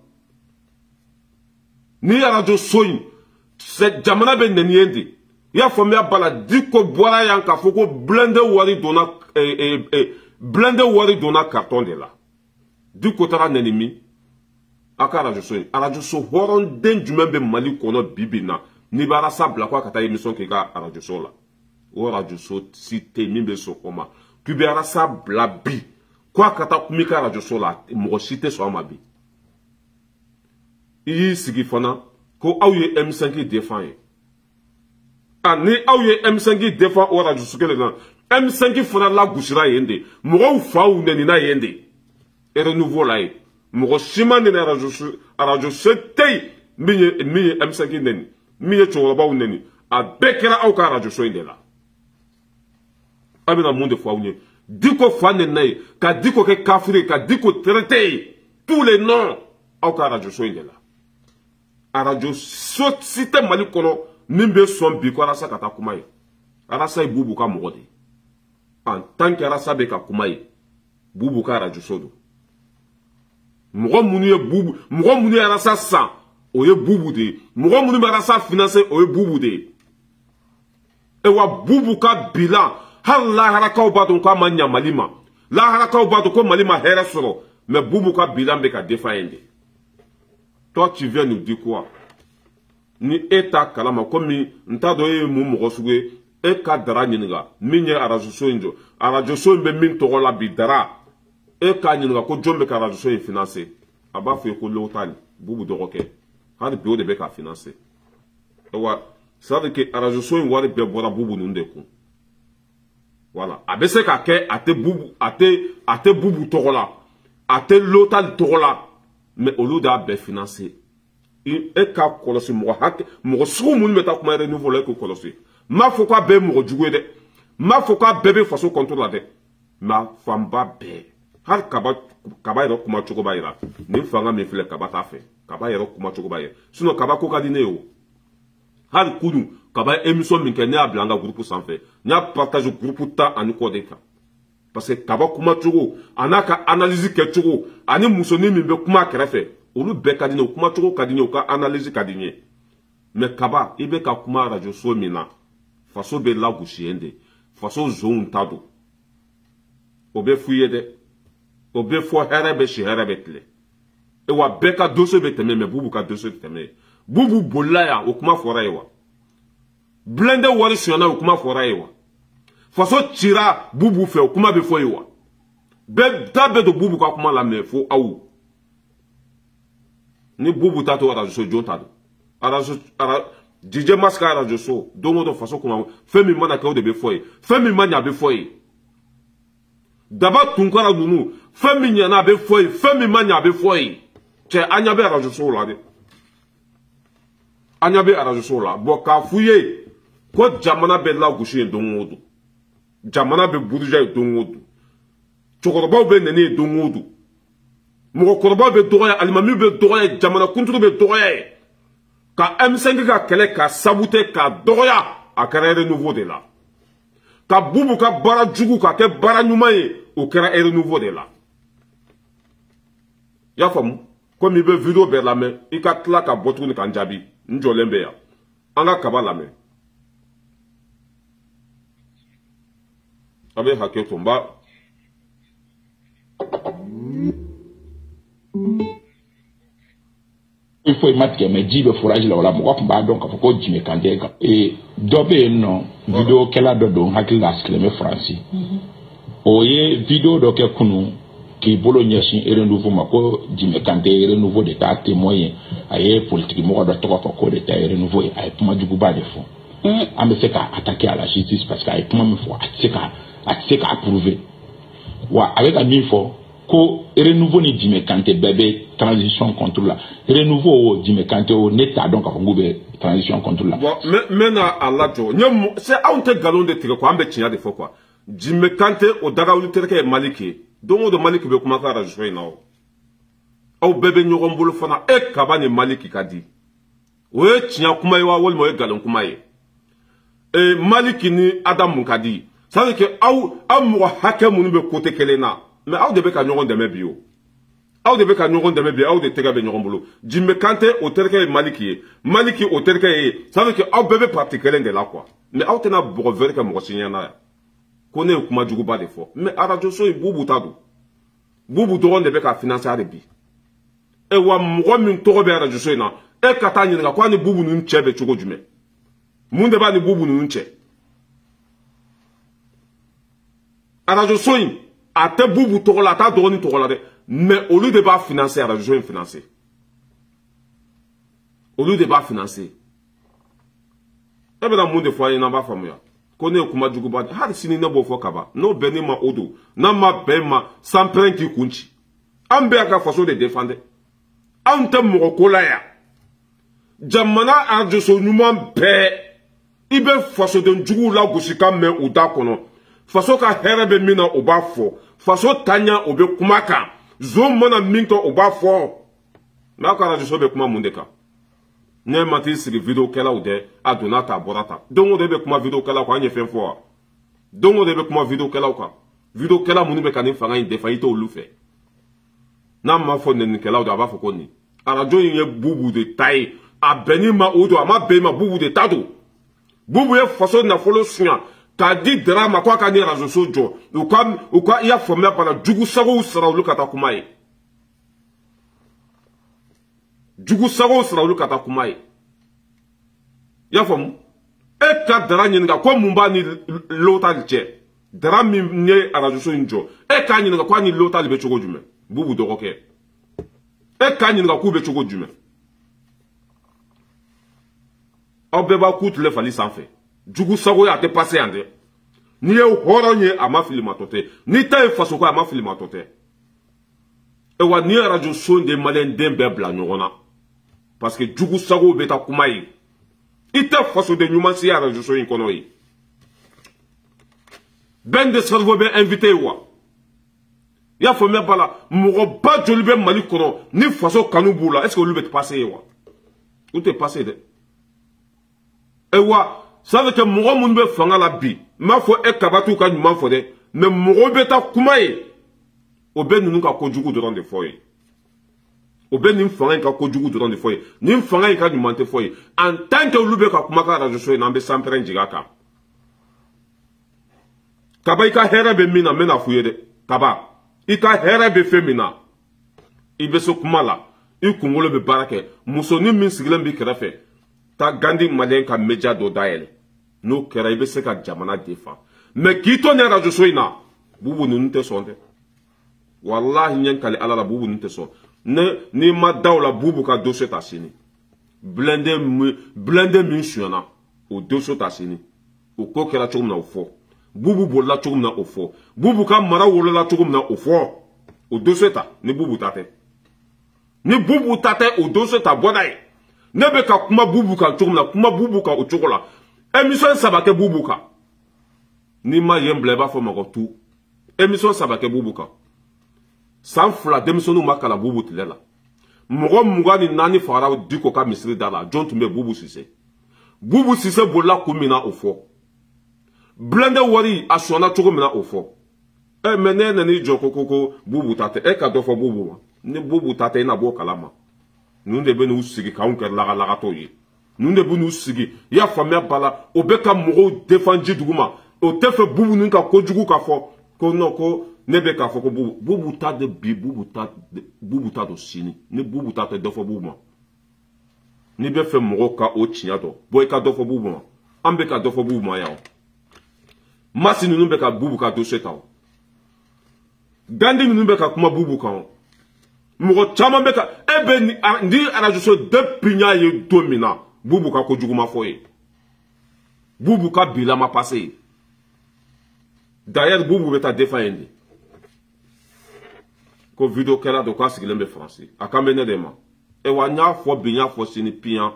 ni radio soyi se jamana be neni yende ya famia bala diko boara yanka foko blende wari dona carton de la diko tara neni mi aka radio soyi radio so horon den jumembe mali kono bibina ni bara sabla kwa kata émission ki ga radio so la o radio so cité mimbe so koma ki be ara sabla bi kwa kata kumika radio so la mo cité so ma bi yi sigi fana ko awye M5 défend ani awye M5 défend o radio so kele na M5 fana la gushira yende mo fa u neni na yende e renouveau la e mo shima ne radio so tey mi M5 neni miye choroba uneni a bekera au ka radio so indela abina monde fo unye diko fane nay ka diko ke kafri ka diko traité tous les noms au ka radio so indela a radio so site mali kono nimbe son bi ko arasa kata kumaye arasa bubu ka mogode en tant que arasa be ka kumaye bubu ka radio so do mo munu bubu mo munu arasa sa oye bubu de mogo munu bara sa financer oye bubu de e wa bubu ka bilan har la haraka ba don ka manya malima la haraka ba don ko malima here soro mais bubu ka bilan be ka défendre toi tu viens nous dire quoi ni eta kalama komi nta do e mu mogo suwe e ka dara nyinga minye arajo so be min to la bi dara e ka nyinga ko jombe ka arajo so financer aba fu ko lotal bubu do roke hadi bio de be ka financer ewa ça veut que arajo so wari be bora bubu nunde ku Voilà. A bɛ se ka kɛ a tɛ bubu tɔgɔ la, a tɛ lotal tɔgɔ la, mais olu de y'a bɛɛ financer. E ka kɔlɔsi mɔgɔ sugu minnu bɛ taa kuma renouveau la e k'o kɔlɔsi. M'a fɔ k'a bɛɛ ye mɔgɔ jugu ye dɛ, m'a fɔ k'a bɛɛ bɛ faso contre la dɛ, mais fanba bɛɛ. Hali kaba yɛrɛ kuma cogo b'a yira nin fanga min filɛ kaba t'a fɛ, kaba yɛrɛ kuma cogo b'a yira sinon kaba ko ka di ne ye o. Hali kunu kaba émission min kɛ ne y'a bila an ka groupe sanfɛ n y'a partage groupe 10 ani kɔ de kan parce que kaba kuma cogo a n'a ka analyse kɛ cogo ani musonin min bɛ kuma kɛrɛfɛ olu bɛɛ ka di ne ye o kuma cogo ka di ne ye o ka analyse ka di n ye mais kaba i bɛ ka kuma radio so min na faso bɛ lagosi yen de faso zonw ta don o bɛ f'u ye dɛ o bɛ fɔ hɛrɛ bɛ si hɛrɛ bɛ tile e wa bɛɛ ka dossier bɛ tɛmɛ mais bubu ka dossier tɛ tɛmɛ bubu bolila yan o kuma fɔra ye wa blende wari sonyana o kuma fɔra ye wa faso cira bubu fɛ o kuma bɛ fɔ ye wa bɛɛ da bɛ don bubu ka kuma la mais fo aw ni bubu ta to radio so jon ta don DJ Maska radio so don o don faso kuma fɛn min mana kɛ o de bɛ fɔ ye fɛn min ma ɲɛ a bɛ fɔ ye daba tunkara ninnu fɛn min ɲɛna a bɛ fɔ ye fɛn min ma ɲɛ a bɛ fɔ ye cɛ an ɲɛ bɛ radio so la dɛ an ɲɛ bɛ radio so la bon k'a f'u ye ko jamana bɛ lagosi yen don o don jamana bɛ buruja yen don o don cɛkɔrɔbaw bɛ nɛni yen don o don mɔgɔkɔrɔbaw bɛ dɔgɔya alimamiw bɛ dɔgɔya jamanakuntigi bɛ dɔgɔya ka M5 ka kɛlɛ ka sabute ka dɔgɔya a kɛra renouveau de la ka bubu ka baara jugu ka kɛ baara ɲuman ye o kɛra renouveau de la i y'a faamu komi i bɛ video bɛɛ lamɛn i ka tila ka bɔ tuguni k'an jaabi n jɔlen bɛ yan an ka kaba lamɛn a bɛ hakɛ to n b'a il faut mettre mais dit le forage là moi on va donc faut Jimmy Kandé et dobé non vidéo qu'elle a don hakil la skleme français oye vidéo do ke kunu ki bologna sin et renouveau mako Jimmy Kandé renouveau de ta témoin aye politique mo do to ko de ta renouveau ay puma du ba de fond on me fait attaquer à la justice parce qu'ay puma me faut atseka approuver wa avec un info ko renouveau ni Jimmy Kandé bébé transition contrôle la renouveau Jimmy Kandé o neta donc ko ngube transition contrôle la bon mais na Allah jo c'est on te galon de tire ko ambe tinya de fo quoi Jimmy Kandé o daga ulu terke maliki donc de maliki be kuma ka rajouer na o bébé nyogon bulu fana e kabani maliki kadi o e tinya kuma yiwa wol mo e galon kuma ye e maliki ni adam kadi ça veut que aw am hakemu be côté kelena mais aw de be ka nyogon de bio aw de be ka ɲɔgɔn dɛmɛ bi aw de tɛgɛ bɛ ɲɔgɔn bolo Jimmy Kandé o terikɛ ye Maliki ye Maliki o terikɛ ye ça veut que aw bɛɛ bɛ parti kelen de la quoi mais aw tɛna bɔgɔ vɛri kɛ mɔgɔ si ɲɛna yan ko ne ye kuma juguba de fɔ mais radio so ye bubu ta don bubu dɔrɔn de bɛ ka financer hali bi e wa mɔgɔ min tɔgɔ bɛ radio so in na e ka taa ɲininka ko a ni bubu ninnu cɛ bɛ cogo jumɛn mun de b'a ni bubu ninnu cɛ radio so in a tɛ bubu tɔgɔ la a t'a dɔgɔnin tɔgɔ la dɛ mais au lieu de pas financer la région financer au lieu de pas financer e bɛ na mun de fɔ ye n'an b'a faamuya ko ne ye kuma juguba de hali sini ne b'o fɔ kaba n'o bɛn ne ma o don n'an ma bɛn ma sans pɛrɛn k'i kun ci an bɛ ka faso de défendre anw tɛ mɔgɔ ko la yan jamana arajoso ɲuman bɛɛ i bɛ fasoden juguw lagosi ka mɛn u da kɔnɔ faso ka hɛrɛ bɛ min na o b'a fɔ faso taɲa o bɛ kuma kan zone mana min kɛ o b'a fɔ n'a ka radio so bɛ kuma mun de kan ne ma t'i sigi vidéo kɛlaw dɛ a donna ta a bɔra ta don o don e bɛ kuma vidéo kɛlaw kan an ye fɛn fɔ wa don o don e bɛ kuma vidéo kɛlaw kan vidéo kɛla minnu bɛ ka nin fanga in défend i t'olu fɛ n'a ma fɔ nɛnikɛlaw de a b'a fɔ ko nin radio in ye bubu de ta ye a bɛnni ma o don a ma bɛn i ma bubu de ta don bubu ye faso nafolo suɲa k'a di dara ma k'a ka ni radio so jɔ u ka i y'a faamuya bana jugu sagow sara olu ka taa kuma ye jugu sagow sara olu ka taa kuma ye i y'a faamu e ka dara ɲininka ko mun b'a ni lotali cɛ dara min ye radio so in jɔ e k'a ɲininka ko a ni lotali bɛ cogo jumɛn bubu dɔgɔkɛ e k'a ɲininka k'u bɛ cogo jumɛn aw bɛɛ b'a k'u tile fali sanfɛ jugu sago ye a tɛ passé yan dɛ Ni ye hɔrɔn ye a ma fili ma tɔ tɛ. Ni ta ye faso ko a ma fili ma tɔ tɛ. E wa ni radio so de Malien den bɛɛ bila ɲɔgɔn na. Parce que jugu sago bɛ taa kuma ye. I tɛ faso de ɲuman si radio so in kɔnɔ ye. Ben de cerveau bɛ invité wa. Y'a faamuya bala mɔgɔ ba joli bɛ Mali kɔnɔ ni faso kanu b'u la est-ce que olu bɛ passer wa? Olu tɛ passer dɛ. E wa ça veut dire que mɔgɔ minnu bɛ fanga la bi m'a fɔ e kabatu ka ɲuman fɔ dɛ mais mɔgɔ bɛ taa kuma ye o bɛ ninnu ka kojugu dɔrɔn de fɔ ye. O bɛ nin fanga in ka kojugu dɔrɔn de fɔ ye. Nin fanga in ka ɲuman tɛ fɔ ye. En tant que olu bɛ ka kuma ka radio so in na an bɛ sanpɛrɛn jigin a kan. Kaba i ka hɛrɛ bɛ min na n bɛna f'u ye dɛ. Kaba i ka hɛrɛ bɛ fɛn min na i bɛ se kuma la i kunkolo bɛ baara kɛ musonin min sigilen b'i kɛrɛfɛ taa Gandi Malien ka média dɔ dayɛlɛ n'o kɛra i bɛ se ka jamana défend mais k'i to nin radio so in na bubu ninnu tɛ sɔn dɛ walahi ɲɛ kali ala la bubu ninnu tɛ sɔn n'i ma da o la bubu ka dossier ta sini blindé min suyana o dossier ta sini o ko kɛra cogo min na o fɔ bubu bolila cogo min na o fɔ bubu ka mara wolola cogo min na o fɔ o dossier ta ni bubu ta tɛ ni bubu ta tɛ o dossier ta bɔ n'a ye ne bɛ ka kuma bubu kan cogo min na kuma bubu kan o cogo la émission saba kɛ bubu kan n'i ma yen bila i b'a fɔ mɔgɔ tu émission saba kɛ bubu kan san 2 denmisɛnninw ma kalan bubu tile la mɔgɔ 24 fagara Diko ka misiri da la jɔn tun bɛ bubu Sise bolila kun min na o fɔ blende wari a sɔnna cogo min na o fɔ mais ne nana i jɔ ko bubu ta tɛ e ka dɔ fɔ bubu ma ni bubu ta tɛ i na bɔ kalama ninnu de bɛ n'u sigi k'anw kɛ lagalagatɔw ye ninnu de bɛ n'u sigi i y'a faamuya ba la o bɛ ka mɔgɔw défend ji dugu ma o tɛ fɛ bubu ninnu ka kojugu ka fɔ ko non ko ne bɛ k'a fɔ ko bubu ta de bi bubu ta don sini ni bubu ta tɛ dɔ fɔ bubu ma n'i bɛ fɛ mɔgɔw ka o tiɲɛ dɔn bɔ i ka dɔ fɔ bubu ma an bɛ ka dɔ fɔ bubu ma yan masi ninnu bɛ ka bubu ka dossier ta o Gandi ninnu bɛ ka kuma bubu kan o mɔgɔ caman bɛ ka e bɛ ni radio so depuis ɲ'a ye don min na bubu ka kojugu ma fɔ ye bubu ka bila ma passé ye d'ailleurs bubu bɛ taa défend yen de ko video kɛra dɔ k'a sigilen bɛ faransi a kan bɛ ne de ma e wa n y'a fɔ bi n y'a fɔ sini piyan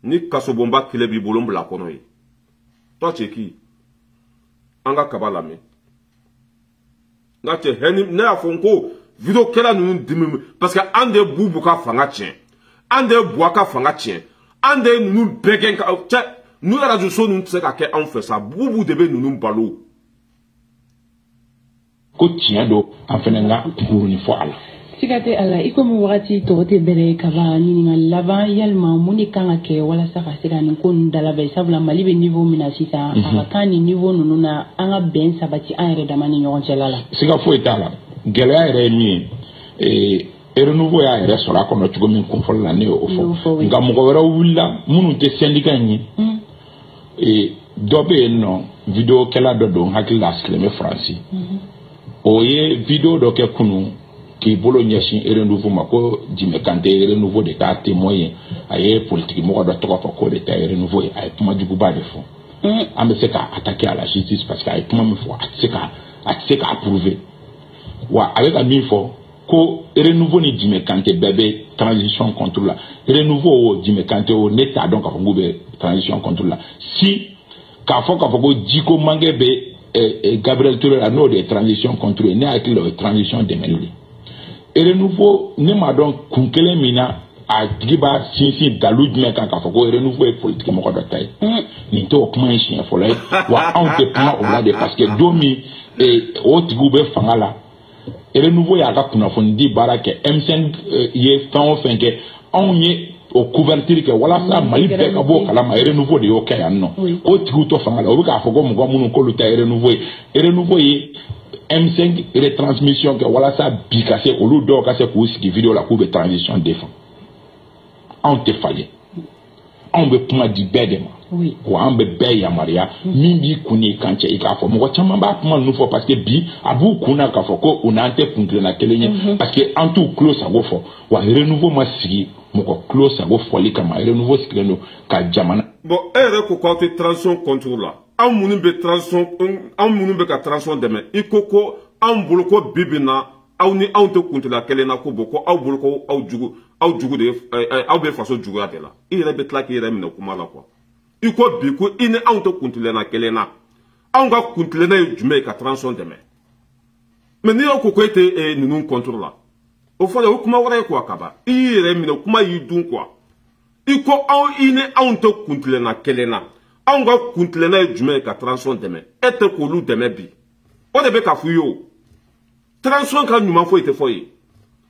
ni kasobonba kɛlɛ b'i bolo n bila a kɔnɔ ye tɔ cɛ k'i an ka kaba lamɛn n ka cɛ hɛni ne y'a fɔ n ko video kɛra ninnu dimi parce que an de ye bubu ka fanga tiɲɛ an de ye buwa ka fanga tiɲɛ an de ye ninnu bɛɛ gɛn ka cɛ n'u radio so ninnu tɛ se ka kɛ anw fɛ sa bubu de bɛ ninnu balo ko tiɲɛ don an fɛnɛ ka kuruni fɔ a la siga tɛ a la i komi wagati tɔgɔ tɛ bɛrɛ ka ban ɲininkali laban yalima mun de kan ka kɛ walasa ka se ka nin ko ninnu dalabɛn sabula Mali bɛ niveau min na sisan a ka kan nin niveau ninnu na an ka bɛn sabati an yɛrɛ dama ni ɲɔgɔn cɛla la siga foyi t'a la gɛlɛya yɛrɛ ye min ye renouveau y'a yɛrɛ sɔrɔ a kɔnɔ cogo min kunfɔlɔ la ne y'o fɔ nka mɔgɔ wɛrɛw wulila minnu tɛ syndicat in ye dɔ bɛ yen nɔ video kɛla dɔ don hakili la a sigilen bɛ Faransi o ye video dɔ kɛ kunun k'i bolo ɲɛsin renouveau ma ko Jimé Kanté renouveau de k'a témoin ye a ye politique mɔgɔ dɔ tɔgɔ fɔ k'o de ta ye renouveau ye a ye kuma juguba de fɔ an bɛ se k'a attaquer à la justice parce que a ye kuma min fɔ a tɛ se k'a prouver wa a bɛ ka min fɔ ko renouveau ni Jimé Kanté bɛɛ bɛ transition contrôle la renouveau o Jimé Kanté o ne t'a dɔn k'a fɔ k'u bɛ transition contrôle la si k'a fɔ ko Djiko Mangé bɛ Gabriel Touré la n'o de ye transition contrôle ne hakili la o ye transition dɛmɛli de renouveau ne m'a dɔn kun kelen min na a tigi b'a sinsin dalu jumɛn kan k'a fɔ ko renouveau ye politique mɔgɔ dɔ ta ye nin t'o kuma in siɲɛ fɔlɔ ye wa anw tɛ kuma o la de parce que don min o tigiw bɛ fanga la renouveau y'a ka kunnafoni di baara kɛ M5 ye fɛn o fɛn kɛ anw ye o couverture kɛ walasa Mali bɛɛ ka bɔ kalama renouveau de y'o kɛ yan nɔ o tigiw to fanga la o bɛ k'a fɔ ko mɔgɔ minnu k'olu ta ye renouveau ye M5 retransmission kɛ walasa bi ka se olu dɔw ka se k'u sigi video la k'u bɛ transition défend anw tɛ falen anw bɛ kuma di bɛɛ de ma wa an bɛ bɛɛ yamaruya min b'i kun n'i kan cɛ i k'a fɔ mɔgɔ caman b'a kuma ninnu fɔ parce que bi a b'u kun na k'a fɔ ko u n'an tɛ kuntilenna kelen ye parce que an t'u tulo sago fɔ wa renouveau ma sigi mɔgɔ tulo sago fɔli kama renouveau sigilen don ka jamana bon e yɛrɛ ko k'aw tɛ transition contrôle la an minnu bɛ ka transition dɛmɛ i ko anw bolo ko bibi na aw ni anw tɛ kuntila kelen na ko bɔn ko aw bolo ko aw jugu de aw bɛ faso juguya de la i yɛrɛ bɛ tila k'i yɛrɛ minɛ kuma la quoi i ko bi ko i ni anw tɛ kuntilenna kelen na anw ka kuntilenna ye jumɛn ye ka transition dɛmɛ mais n'i y'o ko e tɛ ninnu contre la o fɔra o kuma wɛrɛ ye quoi kaba i y'i yɛrɛ minɛ kuma y'i dun quoi i ko i ni anw tɛ kuntilenna kelen na anw ka kuntilenna ye jumɛn ye ka transition dɛmɛ e tɛ k'olu dɛmɛ bi o de bɛ ka f'u ye o transition ka ɲuman foyi tɛ fɔ ye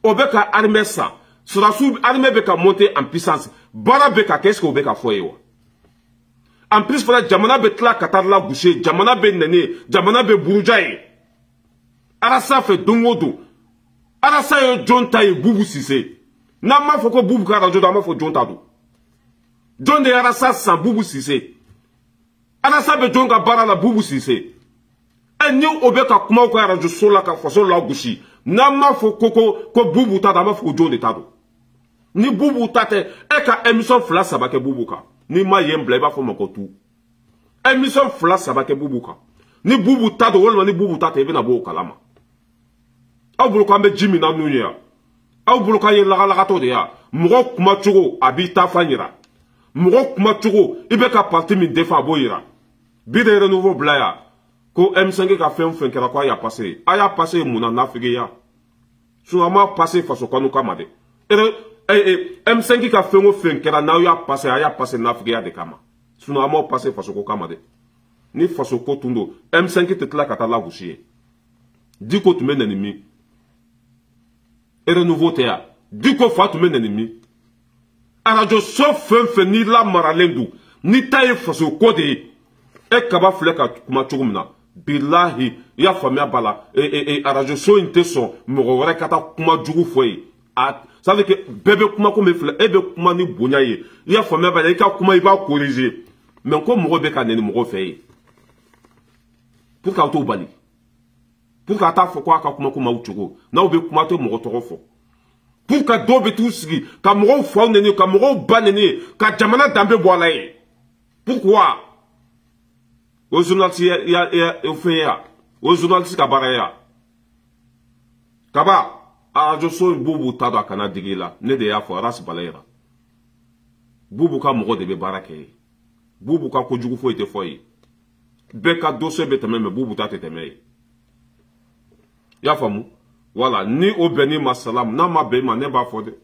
o bɛ ka armée san sɔrɔdasiw armée bɛ ka monter en puissance baara bɛ ka kɛ est-ce que o bɛ ka fɔ ye wa en plus fana jamana bɛ tila ka taa lagosi jamana bɛ nɛni jamana bɛ buruja ye arasa fɛ don o don arasa ye jɔn ta ye Bubu Sise n'an m'a fɔ ko Bubu ka radio don an b'a fɔ jɔn ta don jɔn de ye arasa san Bubu Sise arasa bɛ jɔn ka baara la Bubu Sise ni o bɛ ka kuma ka radio so la ka faso la gosi n'an m'a fɔ ko Bubu ta don an b'a fɔ ko jɔn de ta don ni Bubu ta tɛ e ka émission 2 3 kɛ Bubu kan ni ma yen bila i b'a fɔ ma ko tu émission 2 3 kɛ Bubu kan ni Bubu ta don walima ni Bubu ta tɛ i bɛna bɔ o kalama aw bolo k'an bɛ ji min na n'u ye yan aw bolo k'an ye lagalagatɔ de yan mɔgɔ kuma cogo a b'i ta fan yira mɔgɔ kuma cogo i bɛ ka parti min défend a b'o yira bi de renouveau bila yan ko M5 ka fɛn o fɛn kɛra ko a y'a passé mun na nafigiya sinon a ma passé faso kanu kama dɛ M5 ka fɛn o fɛn kɛra n'aw y'a passé nafigiya de kama sinon a ma passé faso ko kama dɛ ni faso ko tun don M5 tɛ tila ka taa lagosi ye Diko tun bɛ nɛni min renouveau tɛ yan Diko fa tun bɛ nɛni min arajo so fɛn o fɛn n'i lamaralen don n'i ta ye faso ko de ye e kaba filɛ ka kuma cogo min na bilahi i y'a faamuya b'a la arajo so in tɛ sɔn mɔgɔ wɛrɛ ka taa kuma jugu fɔ ye ça veut dire que bɛɛ bɛ kuma komi filɛ e bɛ kuma ni bonya ye i y'a faamuya b'a la i ka kuma i b'a corriger mais ko mɔgɔ bɛ ka nɛni mɔgɔ fɛ ye pour que aw t'o bali pour que a t'a fɔ ko a ka kuma ko m'aw cogo n'aw bɛ kuma tɛ mɔgɔ tɔgɔ fɔ pour que dɔw bɛ t'u sigi ka mɔgɔw faw nɛni ka mɔgɔw ba nɛni ka jamana danbe bɔ a la ye pourquoi o journaliste ya fɛn ya o journaliste ka baara ya kaba arajo so Bubu ta don a kana digi la ne de y'a fɔ Ras Balayira Bubu ka mɔgɔ de bɛ baara kɛ ye Bubu ka kojugu foyi tɛ fɔ ye bɛɛ ka dossier bɛ tɛmɛ mais Bubu ta tɛ tɛmɛ ye i y'a faamu voilà ni o bɛnni ma salam n'a ma bɛn i ma ne b'a fɔ dɛ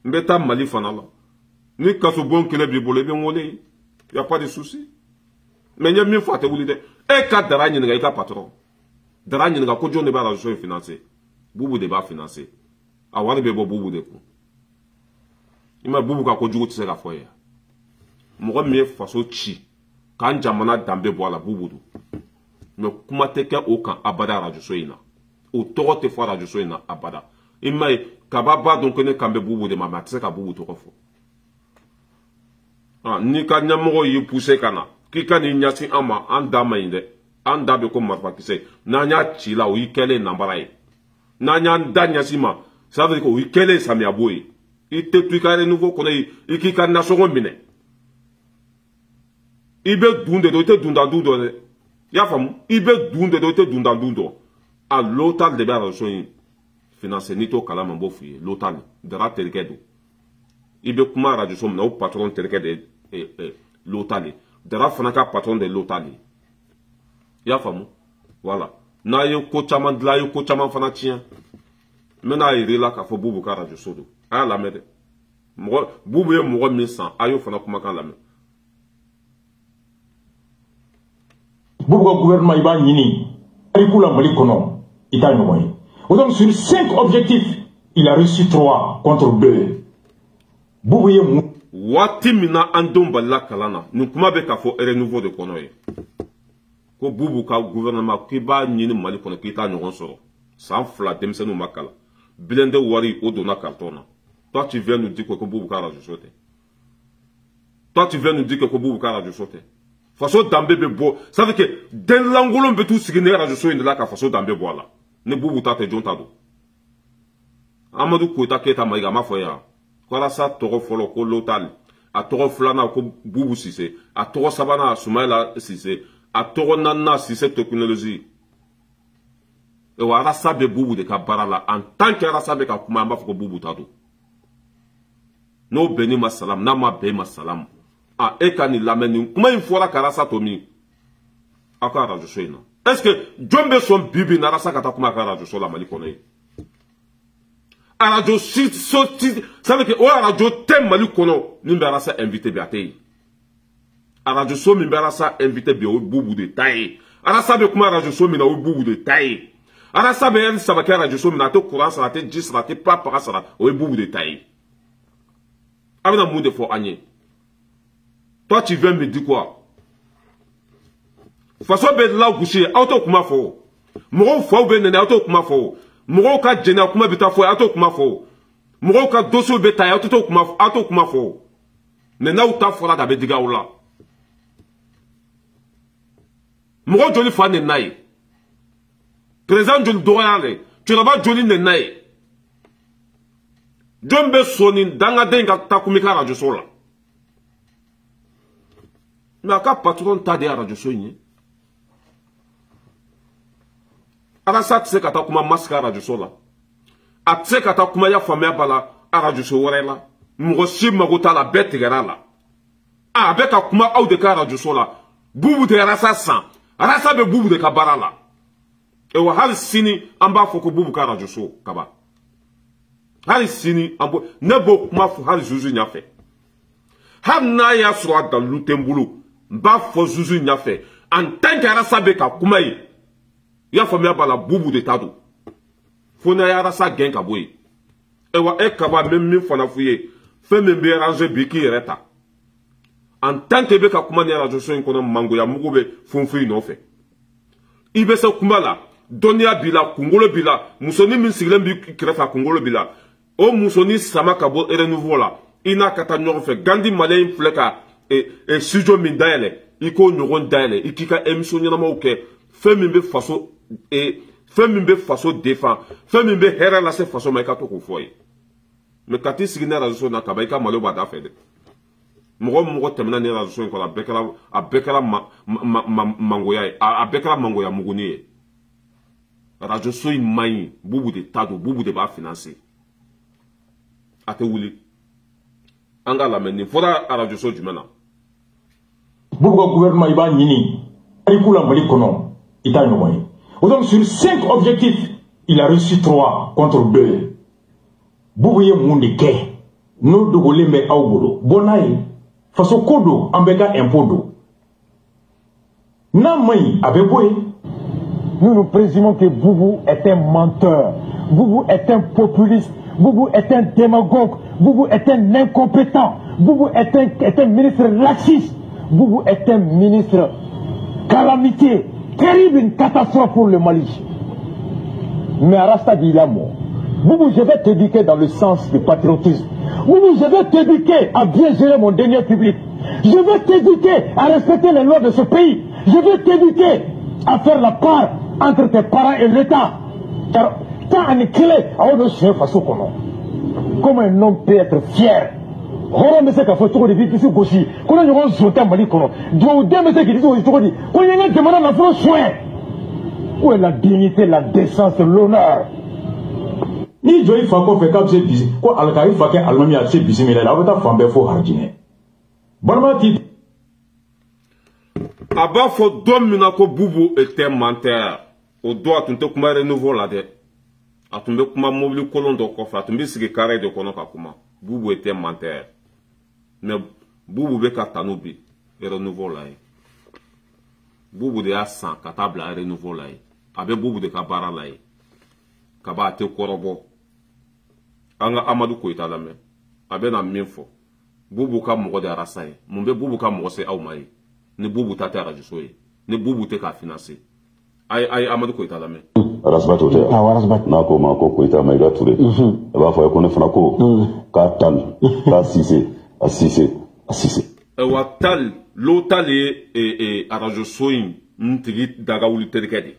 n bɛ taa Mali fana la ni kasobon kelen b'i bolo i bɛ n wele ye y a pas de souci mais n ye min fɔ a tɛ wuli dɛ e ka dara ɲininka i ka patron dara ɲininka ko jɔn de b'a radio in financer Bubu de b'a financer a wari bɛ bɔ Bubu de kun i ma Bubu ka kojugu tɛ se ka fɔ ye mɔgɔ min ye faso ci k'an jamana danbe bɔ a la Bubu don mais kuma tɛ kɛ o kan abada radio in na o tɔgɔ tɛ fɔ radio in na abada i ma ye kaba b'a dɔn ko ne kan bɛ Bubu de ma mais a tɛ se ka Bubu tɔgɔ fɔ n'i ka ɲɛmɔgɔ y'i pousser ka na k'i ka n'i ɲɛsin an ma an da man ɲi dɛ an da bɛ ko marifakisɛ n'an y'a ci la o y'i kɛlen nanbara ye n'an y'an da ɲɛsin ma ça veut dire que o y'i kɛlen samiyɛbo ye i tɛ to i ka renouveau kɔnɔ i k'i ka nasɔngɔ minɛ i bɛ dun de dɔn i tɛ dundan dun dɔn dɛ i y'a faamu i bɛ dun de dɔn i tɛ dundan dun dɔn a lotal de bɛ arajo in financer n'i t'o kalama n b'o f'i ye lotal dara terikɛ don i bɛ kuma arajo min na o patron terikɛ de ye lotal ye dara fana ka patron de lotal ye i y'a faamu voilà n'a ye ko caman dilan a ye ko caman fana tiɲɛ n bɛna yir'i la k'a fɔ Bubu ka arajo so don a y'a lamɛn dɛ Bubu ye mɔgɔ min san a y'o fana kumakan lamɛn. Bubu ka gouvernement i b'a ɲini i k'u la Mali kɔnɔ i t'a ɲɔgɔn ye. Donc sur 5 objectifs il a reçu 3 contre 2. Bubu ye mun waati min na an denw balila kalan na nin kuma bɛ ka fɔ renouveau de kɔnɔ ye ko Bubu ka gouvernement k'i b'a ɲini Mali kɔnɔ k'i t'a ɲɔgɔn sɔrɔ san 2 denmisɛnninw ma kalan blindé wari o donna carton na toi tu viens nous dire que Bubu ka radio so tɛ toi tu viens nous dire que Bubu ka radio so tɛ faso danbe bɛ bɔ ça veut dire que den lankolon bɛ t'u sigi ne radio so in de la ka faso danbe bɔ a la ne Bubu ta tɛ jɔn ta don Amadou Koita Keita Mayiga a m'a fɔ yan ko Arasa tɔgɔ fɔlɔ ko lotal a tɔgɔ filanan ko Bubu Sise a tɔgɔ sabanan Sumayila Sise a tɔgɔ nana si cette technologie et wa arasa be bubu de ka bara la en tant que arasa be ka kuma mba foko bubu tado no beni masalam na ma be masalam a e ka ni lameni kuma in fora karasa tomi aka radio so ina est-ce que jombe son bibi na arasa kata kuma ka radio so la mali kono a radio site sorti ça veut que o radio tem mali kono ni be arasa invité bi atei a radio so mi be arasa invité bi o bubu de taille arasa be kuma radio so mi na o bubu de taille arasa be en sabaka radio so mi na to courant ça te 10 la te pas para ça o bubu de taille amina monde fo agné. Toi tu viens me dire quoi? Façon be la goucher auto kuma fo. Mo fo be nene auto kuma fo. Mo ka jena kuma bita fo auto kuma fo. Mo ka doso be ta auto kuma fo. Nena uta fo la da be diga ola. Mo joli fa ne nai. Président joli doyale. Tu n'as pas joli ne nai. Jombe sonin danga denga takumika radio sola. Mais aka patron tade radio soini. Arasa tse kata kuma maska radio sola. Atse kata kuma ya famia bala radio so warela. Mgosi magota la bete garala. A beka kuma au de ka radio sola. Bubu de arasa san. Arasa be bubu de kabarala. E wa hal sini amba foko bubu ka radio so kaba. Hali sini ambo nebo kuma fu hali zuzu nyafe hamna ya sura da lutembulu ba fo zuzu nyafe en tant que arasa be ka kuma yi ya fo me bala bubu de tado fona ya arasa gen ka boy e wa e ka ba même mi fona fuye fe me be ranger biki reta en tant que be ka kuma ni radio so kono mango ya mugo be funfu no fe ibe se kuma la donia bila kungolo bila musoni min siglen bi krefa kungolo bila o musoni sama kabo renouveau la ina kata nyogo fe gandi malay fleka e studio min daele iko nyogo daele ikika emission nyama oke femimbe faso défend femimbe hera la se faso mai kato ko foye me kati sigina razo na kabaika malo bada fede mogo temna ne razo ko la bekala mangoya a bekala mangoya muguni rajo so imai bubu de tado bubu de ba financer ate wuli anga la meni fora rajo so jumena bubu ko gouvernement iba nyini ay kula mali kono ita no moy donc sur 5 objectifs il a reçu 3 contre 2 bubu ye mundi ke no dogole me awgolo bonay faso kodo ambeka impodo na mai abeboy. Nous nous présumons que Boubou est un menteur, Boubou est un populiste, Boubou est un démagogue, Boubou est un incompétent, Boubou est un ministre laxiste, Boubou est un ministre calamité, terrible, une catastrophe pour le Mali. Mais Arasta dit la mort. Boubou, je vais t'éduquer dans le sens du patriotisme. Boubou, je vais t'éduquer à bien gérer mon denier public. Je vais t'éduquer à respecter les lois de ce pays. Je vais t'éduquer à faire la part entre tes parents et l'État. Car tant on est clé à une chef façon comment un homme peut être fier. On me sait qu'à photo de vie ici aussi. Quand on a un soutien mali kono, doit deux me sait qu'il dit qu'on dit. Quand il y a une demande à faire soin. Où est la dignité, la décence, l'honneur? Ni joyi fako fe kap se bisi ko alkari fake almami a se bisi mi la avata fambe fo harjine. Bonma ti aba fo domina ko bubu était menteur o do atunte kuma renouveau la de atumbe kuma mobile kolon do ko fa atumbe sigi carré de kono ka kuma bubu était menteur mais bubu be ka tanubi e renouveau la e bubu de asan ka tabla renouveau la e abe bubu de ka bara la e ka ba te korobo anga Amadou Koita la me abe na minfo bubu ka mogo de arasa e mumbe bubu ka mogo se awmai ni bubu tate radio soye ni bubu te ka financer ay Amadou Koita la me rasbat hotel rasbat na ko ma ko Koita mai ga ture ba fa ko ne fana ko ka tan ka sise asise e watal lotal e radio soyin ntigi daga wuli terkedi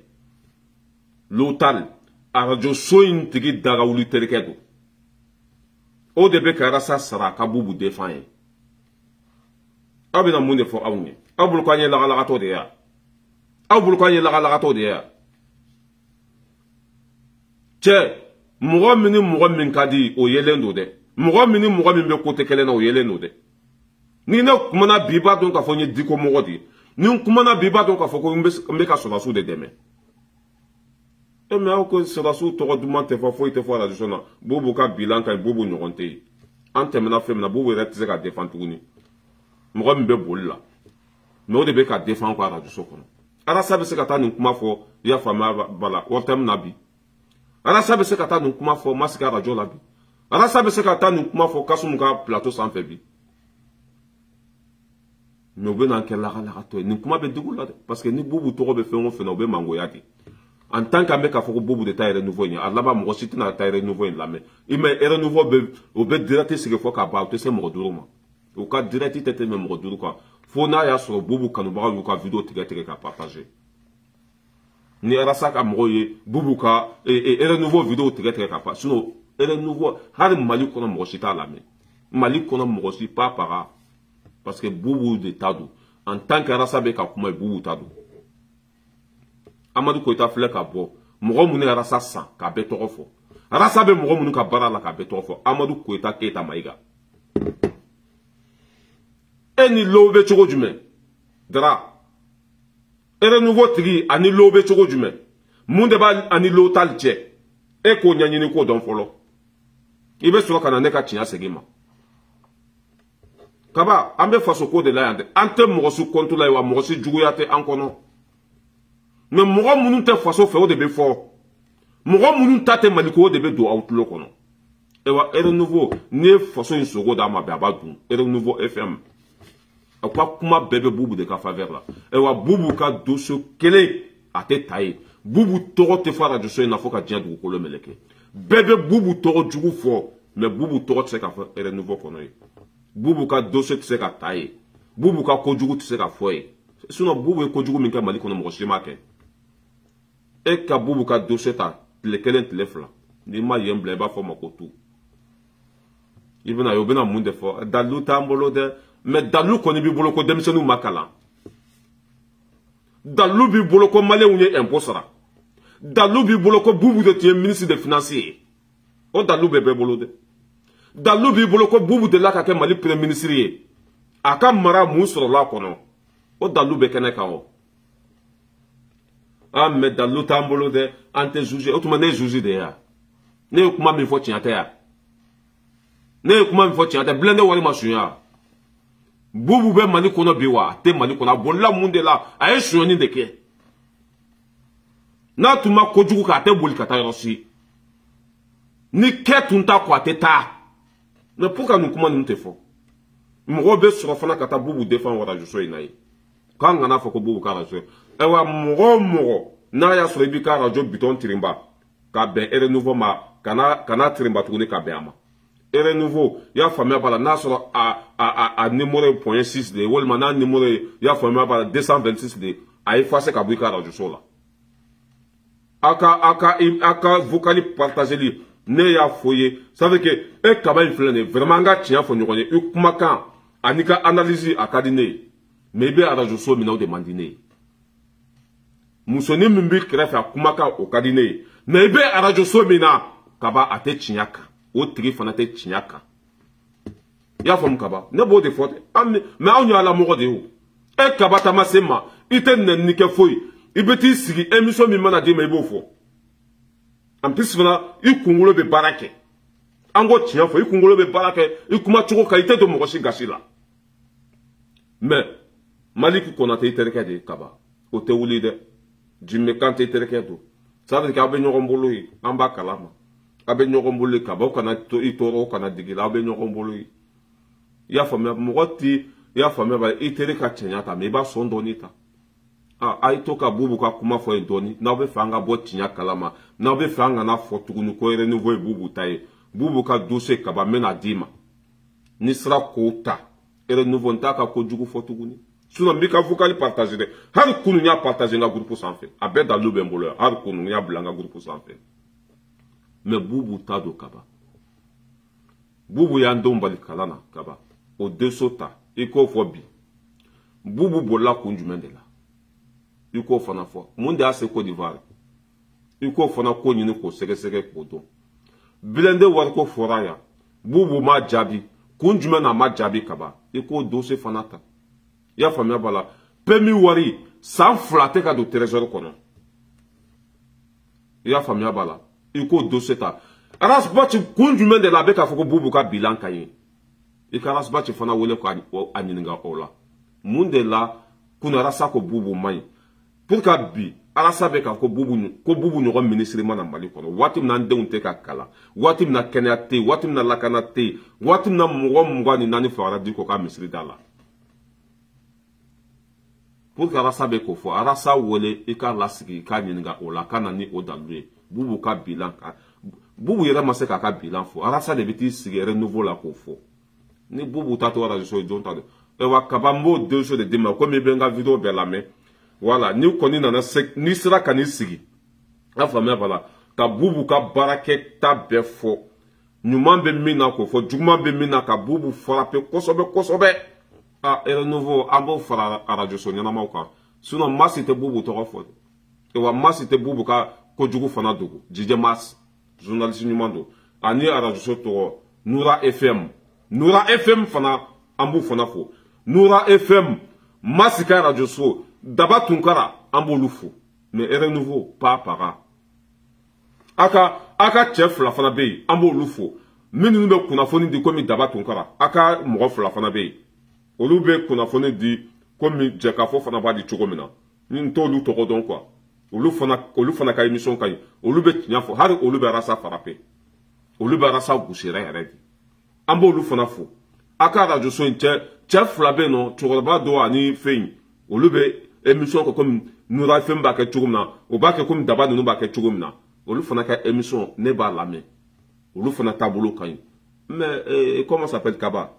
lotal radio soyin tigi daga wuli terkedo o de be karasa sara ka bubu defanye abina munde fo awni abul ko anye la to de ya aw bolo ko ye laga to de ya che mɔgɔ min ka di o yelen do dɛ mɔgɔ min bɛ kote kelen na o yelen do dɛ ni ne kumana bi b'a dɔn k'a fɔ n ye diko mɔgɔ de ni n kumana bi b'a dɔn k'a fɔ ko n bɛ ka sɔrɔdasiw de dɛmɛ mais aw ko sɔrɔdasiw tɔgɔ duman tɛ fɔ foyi tɛ fɔ radio na Bobo ka bilan ka ɲi Bobo ɲɔgɔn tɛ yen an tɛmɛna fɛn min na Bobo yɛrɛ tɛ se ka défend tuguni mɔgɔ min bɛ boli la mais o de bɛ ka défend ko radio kɔnɔ Arasa bɛ se ka taa nin kuma fɔ i y'a faamuya bala wɔrɔtɛmu na bi Arasa bɛ se ka taa nin kuma fɔ Masika radio la bi Arasa bɛ se ka taa nin kuma fɔ Kasum ka plateau sanfɛ bi mais u bɛ n'an kɛ lagalakatɔ ye nin kuma bɛ dugu la dɛ parce que ni Bobo tɔgɔ bɛ fɛn o fɛn na u bɛ mangoya de en tant qu'an bɛ k'a fɔ ko Bobo de ta yɛrɛ nouveau ye a laban mɔgɔ si tɛna ta yɛrɛ nouveau in lamɛn i mɛ yɛrɛ nouveau o bɛ direct sigi fɔ k'a ban u tɛ se mɔgɔ duuru ma u ka direct tɛ tɛmɛ mɔgɔ duuru kan fo n'a y'a sɔrɔ Bobo kanubagaw y'u ka vidéo tigɛ ka partager ni Arasa ka mɔgɔw ye Bobo ka yɛrɛ nouveau vidéo tigɛ ka partager sinon yɛrɛ nouveau hali Mali kɔnɔ mɔgɔ si t'a lamɛn Mali kɔnɔ mɔgɔ si pas para parce que Bobo de ta don en tant que Arasa bɛ ka kuma ye Bobo ta don Amadou Koita filɛ ka bɔ mɔgɔ minnu Arasa san k'a bɛɛ tɔgɔ fɔ Arasa bɛ mɔgɔ minnu ka baara la k'a bɛɛ tɔgɔ fɔ Amadou Koita Keita Maïga e ni low bɛ cogo jumɛn Dara renouveau tigi ani low bɛ cogo jumɛn mun de b'a ani low tali cɛ e k'o ɲɛɲini k'o dɔn fɔlɔ i bɛ sɔrɔ ka na ne ka tiɲɛ segin ma kaba an bɛ faso ko de la yan dɛ an tɛ mɔgɔ si compte la ye wa mɔgɔ si juguya tɛ an kɔnɔ mais mɔgɔ minnu tɛ faso fɛ o de bɛ fɔ mɔgɔ minnu ta tɛ Maliko o de bɛ don aw tulo kɔnɔ ewa renouveau n'i ye faso in sogo d'a ma bɛ a b'a dun renouveau FM a ka kuma bɛɛ bɛ Bobo de ka faveur la ewa Bobo ka dossier kelen a tɛ ta ye Bobo tɔgɔ tɛ fɔ radio in na fo ka diɲɛ dugukolo meleke bɛɛ bɛ Bobo tɔgɔ jugu fɔ mais Bobo tɔgɔ tɛ se ka fɔ renouveau kɔnɔ ye Bobo ka dossier tɛ se ka ta ye Bobo ka kojugu tɛ se ka fɔ ye sinon Bobo ye kojugu min kɛ Mali kɔnɔ mɔgɔ si m'a kɛ e ka Bobo ka dossier ta tile kelen tile fila n'i ma yen bila i b'a fɔ ma ko tu i bɛna ye u bɛna mun de fɔ dalu t'an bolo dɛ mais dalu kɔni b'i bolo ko denmisɛnninw ma kalan dalu b'i bolo ko maliyɛnw ye impôt sara dalu b'i bolo ko Bobo de tun ye ministre des finances ye o dalu bɛ bɛɛ bolo dɛ dalu b'i bolo ko Bobo de la ka kɛ Mali premier ministre ye a ka mara mun sɔrɔla a kɔnɔ o dalu bɛ kɛnɛ kan o ah mais dalu t'an bolo dɛ an tɛ juge o tuma ne ye juge de ye yan ne ye kuma min fɔ tiɲɛ tɛ yan ne ye kuma min fɔ tiɲɛ tɛ bilen ne wari ma sunya Bobo bɛ Mali kɔnɔ bi wa a tɛ Mali kɔnɔ a bolila mun de la a ye sonyani de kɛ n'a tun ma kojugu kɛ a tɛ boli ka taa yɔrɔ si ni kɛ tun ta ko a tɛ taa mais pourquoi nin kuma ninnu tɛ fɔ mɔgɔw bɛ sɔrɔ fana ka taa Bobo défend radio so in na ye k'an kana fɔ ko Bobo ka radio ewa mɔgɔ o mɔgɔ n'a y'a sɔrɔ i b'i ka radio bitɔn tirinba ka bɛn renouveau ma kana tirinba tuguni ka bɛn a ma renouveau y'a faamuya b'a la n'a sɔrɔ a numéro ye point 6 de ye walima n'a numéro ye y'a faamuya b'a la 226 de ye a effacé ka bɔ i ka radio so la a ka vocali partageli ne y'a fɔ ye ça veut que e kaba in filɛ nin ye vraiment an ka tiɲɛ fɔ ɲɔgɔn ye i kumakan ani ka analyse a ka di ne ye mais i bɛ radio so min na o de man di ne ye musonin min b'i kɛrɛfɛ a kumakan o ka di ne ye mais i bɛ radio so min na kaba a tɛ tiɲɛ kan o tigi fana tɛ tiɲɛ kan i y'a faamu kaba ne b'o de fɔ dɛ mais anw ye ala mɔgɔ de ye o e kaba taama se ma i tɛ nɛnini kɛ foyi i bɛ t'i sigi émission min mana d'i ma i b'o fɔ en plus fana i kunkolo bɛ baara kɛ an ko tiɲɛ fɔ i kunkolo bɛ baara kɛ i kuma cogo kan i tɛ don mɔgɔ si gasi la mais Maliki Konate i terikɛ de ye kaba o tɛ wuli dɛ Jimmy Kante i terikɛ don ça veut dire aw bɛ ɲɔgɔn bolo ye an b'a kalama aw bɛ ɲɔgɔn bolo ye kaba aw kana i tɔɔrɔ aw kana digi la aw bɛ ɲɔgɔn bolo ye i y'a faamuya mɔgɔ ti i y'a faamuya ba i teri ka tiɲɛ ta mais i b'a sɔn dɔɔni ta a ye to ka Bobo ka kuma fɔ yen dɔɔni n'aw bɛ fɛ an ka bɔ tiɲɛ kalama n'aw bɛ fɛ an kana fɔ tuguni ko renouveau ye Bobo ta ye Bobo ka dossier kaba n bɛna d'i ma ni sera k'o ta renouveau n t'a ka kojugu fɔ tuguni sinon n b'i ka vocali partager dɛ hali kunu n y'a partager n ka groupe sanfɛ a bɛɛ dalu bɛ n bolo yan hali kunu n y'a bila n ka groupe sanfɛ mais Bobo t'a don kaba Bobo y'an denw bali kalan na kaba o dossier ta i k'o fɔ bi Bobo bolila kun jumɛn de la i k'o fana fɔ mun de y'a se Côte d'Ivoire i k'o fana ko ɲini k'o sɛgɛsɛgɛ k'o dɔn Blindé wariko fɔra yan Boubou ma jaabi kun jumɛn na ma jaabi kaba i k'o dossier fana ta i y'a faamuya b'a la permis wari san 2 tɛ ka don trésor kɔnɔ i y'a faamuya b'a la i k'o dossier ta Arasbachi kun jumɛn de la a bɛ k'a fɔ ko Boubou ka bilan ka ɲi i ka Arasbachi fana wele k'a ɲininka o la mun de la kun Arasa ko Boubou man ɲi pour ka bi Arasa bɛ k'a fɔ ko Boubou ɲɔgɔn ministre mana Mali kɔnɔ waati min na an denw tɛ ka kalan waati min na kɛnɛya tɛ yen waati min na lakana tɛ yen waati min na mɔgɔ 24 fagara di ko k'a misiri da la pour que Arasa bɛ k'o fɔ Arasa wele i k'a lasigi i k'a ɲininka o la ka na ni o dalu ye Boubou ka bilan kan Boubou yɛrɛ ma se k'a ka bilan fɔ Arasa de bɛ t'i sigi renouveau la k'o fɔ ni Boubou ta to radio so jɔn ta de wa kaba n b'o dossier de d'i ma komi i bɛ n ka vidéo bɛɛ lamɛn voilà ni kɔni nana se ni sera ka n'i sigi a faamuya b'a la ka Boubou ka baarakɛta bɛɛ fɔ ɲuman bɛ min na k'o fɔ juguman bɛ min na ka Boubou frappé kosɛbɛ kosɛbɛ ah renouveau an b'o fara radio so ɲɛnamaw kan sinon Mass tɛ Boubou tɔgɔ fɔ wa Mass tɛ Boubou ka kojugu fana dogo Dj Mass journaliste ɲuman don ani radio so tɔgɔ Noura FM fana an b'u fana fɔ Noura FM Mass ka radio so Daba Tunkara an b'olu fo mais renouveau pas para aka cɛ 2 fana bɛ yen an b'olu fo minnu bɛ kunnafoni di komi Daba Tunkara aka mɔgɔ 2 fana bɛ yen olu bɛ kunnafoni di komi jɛkafɔ fana b'a di cogo min na ni n t'olu tɔgɔ dɔn quoi olu fana ka émission ka ɲi olu bɛ tiɲɛ fɔ hali olu bɛ Arasa frappé olu bɛ Arasa gosi yɛrɛ de an b'olu fana fo aka radio so in cɛ 2 bɛ yen nɔ cɛkɔrɔba dɔ ani fɛn olu bɛ émission comme Noura FM b'a kɛ cogo min na o b'a kɛ comme Daba ninnu b'a kɛ cogo min na olu fana ka émission ne b'a lamɛn olu fana taabolo ka ɲi mais comment ça s'appelle Kaba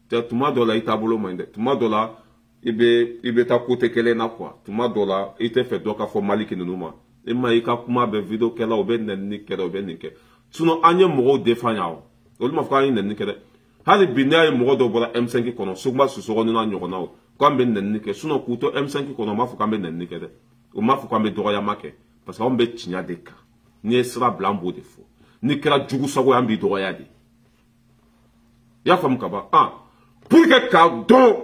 tuma dɔ la i taabolo man ɲi dɛ tuma dɔ la i bɛ taa côté kelen na quoi tuma dɔ la i tɛ fɛ dɔ ka fɔ Maliki ninnu ma i ma i ka kuma bɛ vidéo kɛla o bɛ nɛnini kɛ o bɛ nin kɛ sinon an ye mɔgɔw défend yan o olu ma fɔ k'an ye nɛnini kɛ dɛ hali bi n'a ye mɔgɔ dɔ bɔra M5 kɔnɔ Sogba Sissogo n'a ɲɔgɔnnaw k'an bɛ nɛnini kɛ sinon k'u to M5 kɔnɔ o m'a fɔ k'an bɛ nɛnini kɛ dɛ o m'a fɔ k'an bɛ dɔgɔyama kɛ parce que anw bɛ tiɲɛ de kan n'i ye sira bila an b'o de fɔ n'i kɛra jugu sago ye an b'i dɔgɔya de i y'a faamu ka ban pour que k'a dɔn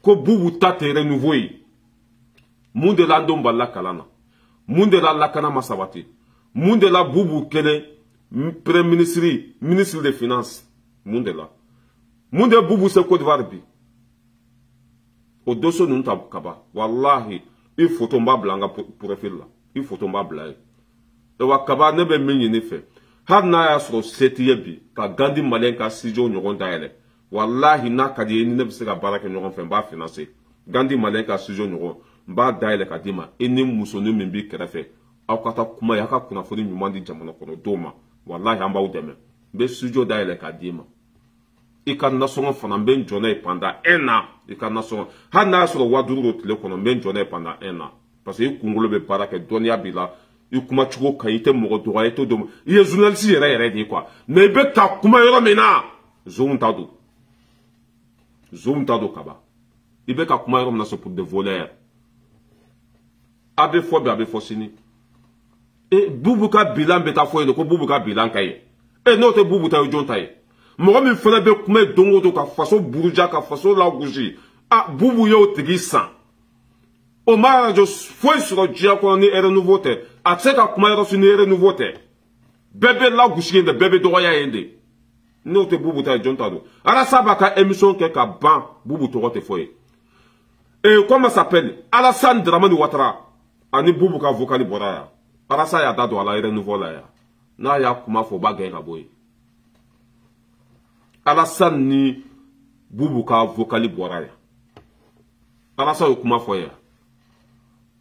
ko Boubou ta tɛ renouveau ye mun de la an denw balila kalan na mun de la lakana ma sabati mun de la Boubou kɛlen ministre des finances mun de la mun de Boubou se Côte d'Ivoire bi o dossier ninnu ta kaba wallahi i photo n b'a bila an ka profil la i photo n b'a bila ye wa kaba ne bɛ min ɲini fɛ hali n'a y'a sɔrɔ se t'i ye bi ka Gandi Malien ka studio ɲɔgɔn dayɛlɛ wallahi n'a ka di ye ni ne bɛ se ka baara kɛ ɲɔgɔn fɛ n b'a financer Gandi Malien ka studio ɲɔgɔn n b'a dayɛlɛ ka d'i ma i ni musonin min b'i kɛrɛfɛ aw ka taa kuma ye aw ka kunnafoni ɲuman di jamana kɔnɔdenw ma wallahi an b'aw dɛmɛ n bɛ studio dayɛlɛ ka d'i ma i ka nasɔngɔ fana n bɛ n jɔ n'a ye pendant 1 an i ka nasɔngɔ hali n'a y'a sɔrɔ 5000 do tile kɔnɔ n bɛ n jɔ n'a ye pendant 1 an parce que i kunkolo bɛ baara kɛ dɔnniya b'i la i kuma cogo ka ɲi i tɛ mɔgɔ dɔgɔya i t'o dɔn i ye journaliste yɛrɛ de ye quoi mais i bɛ ka kuma yɔrɔ min na zonw ta don kaba i bɛ ka kuma yɔrɔ min na c'est pour des voleurs a bɛ fɔ bi a bɛ fɔ sini Boubou ka bilan bɛ taa fɔ yen ko Boubou ka bilan ka ɲi n'o tɛ Boubou ta ye jɔn ta ye mɔgɔ min fana bɛ kuma don o don ka faso buruja ka faso lagosi Boubou y'o tigi san o ma radio foyi sɔrɔ diɲɛ kɔnɔ ni renouveau tɛ a tɛ se ka kuma yɔrɔ si ni renouveau tɛ bɛɛ bɛ lagosi yen de bɛɛ bɛ dɔgɔya yen de n'o tɛ Boubou ta ye jɔn ta don Arasa b'a ka émission kɛ ka ban Boubou tɔgɔ tɛ fɔ ye comment ça s'appelle Alassane Dramane Ouattara ani Boubou ka vocal bɔra yan Arasa y'a da don a la renouveau la yan n'a y'a kuma fɔ o b'a gɛn ka bɔ yen Alassane ni Boubou ka vocal bɔra yan Arasa y'o kuma fɔ yan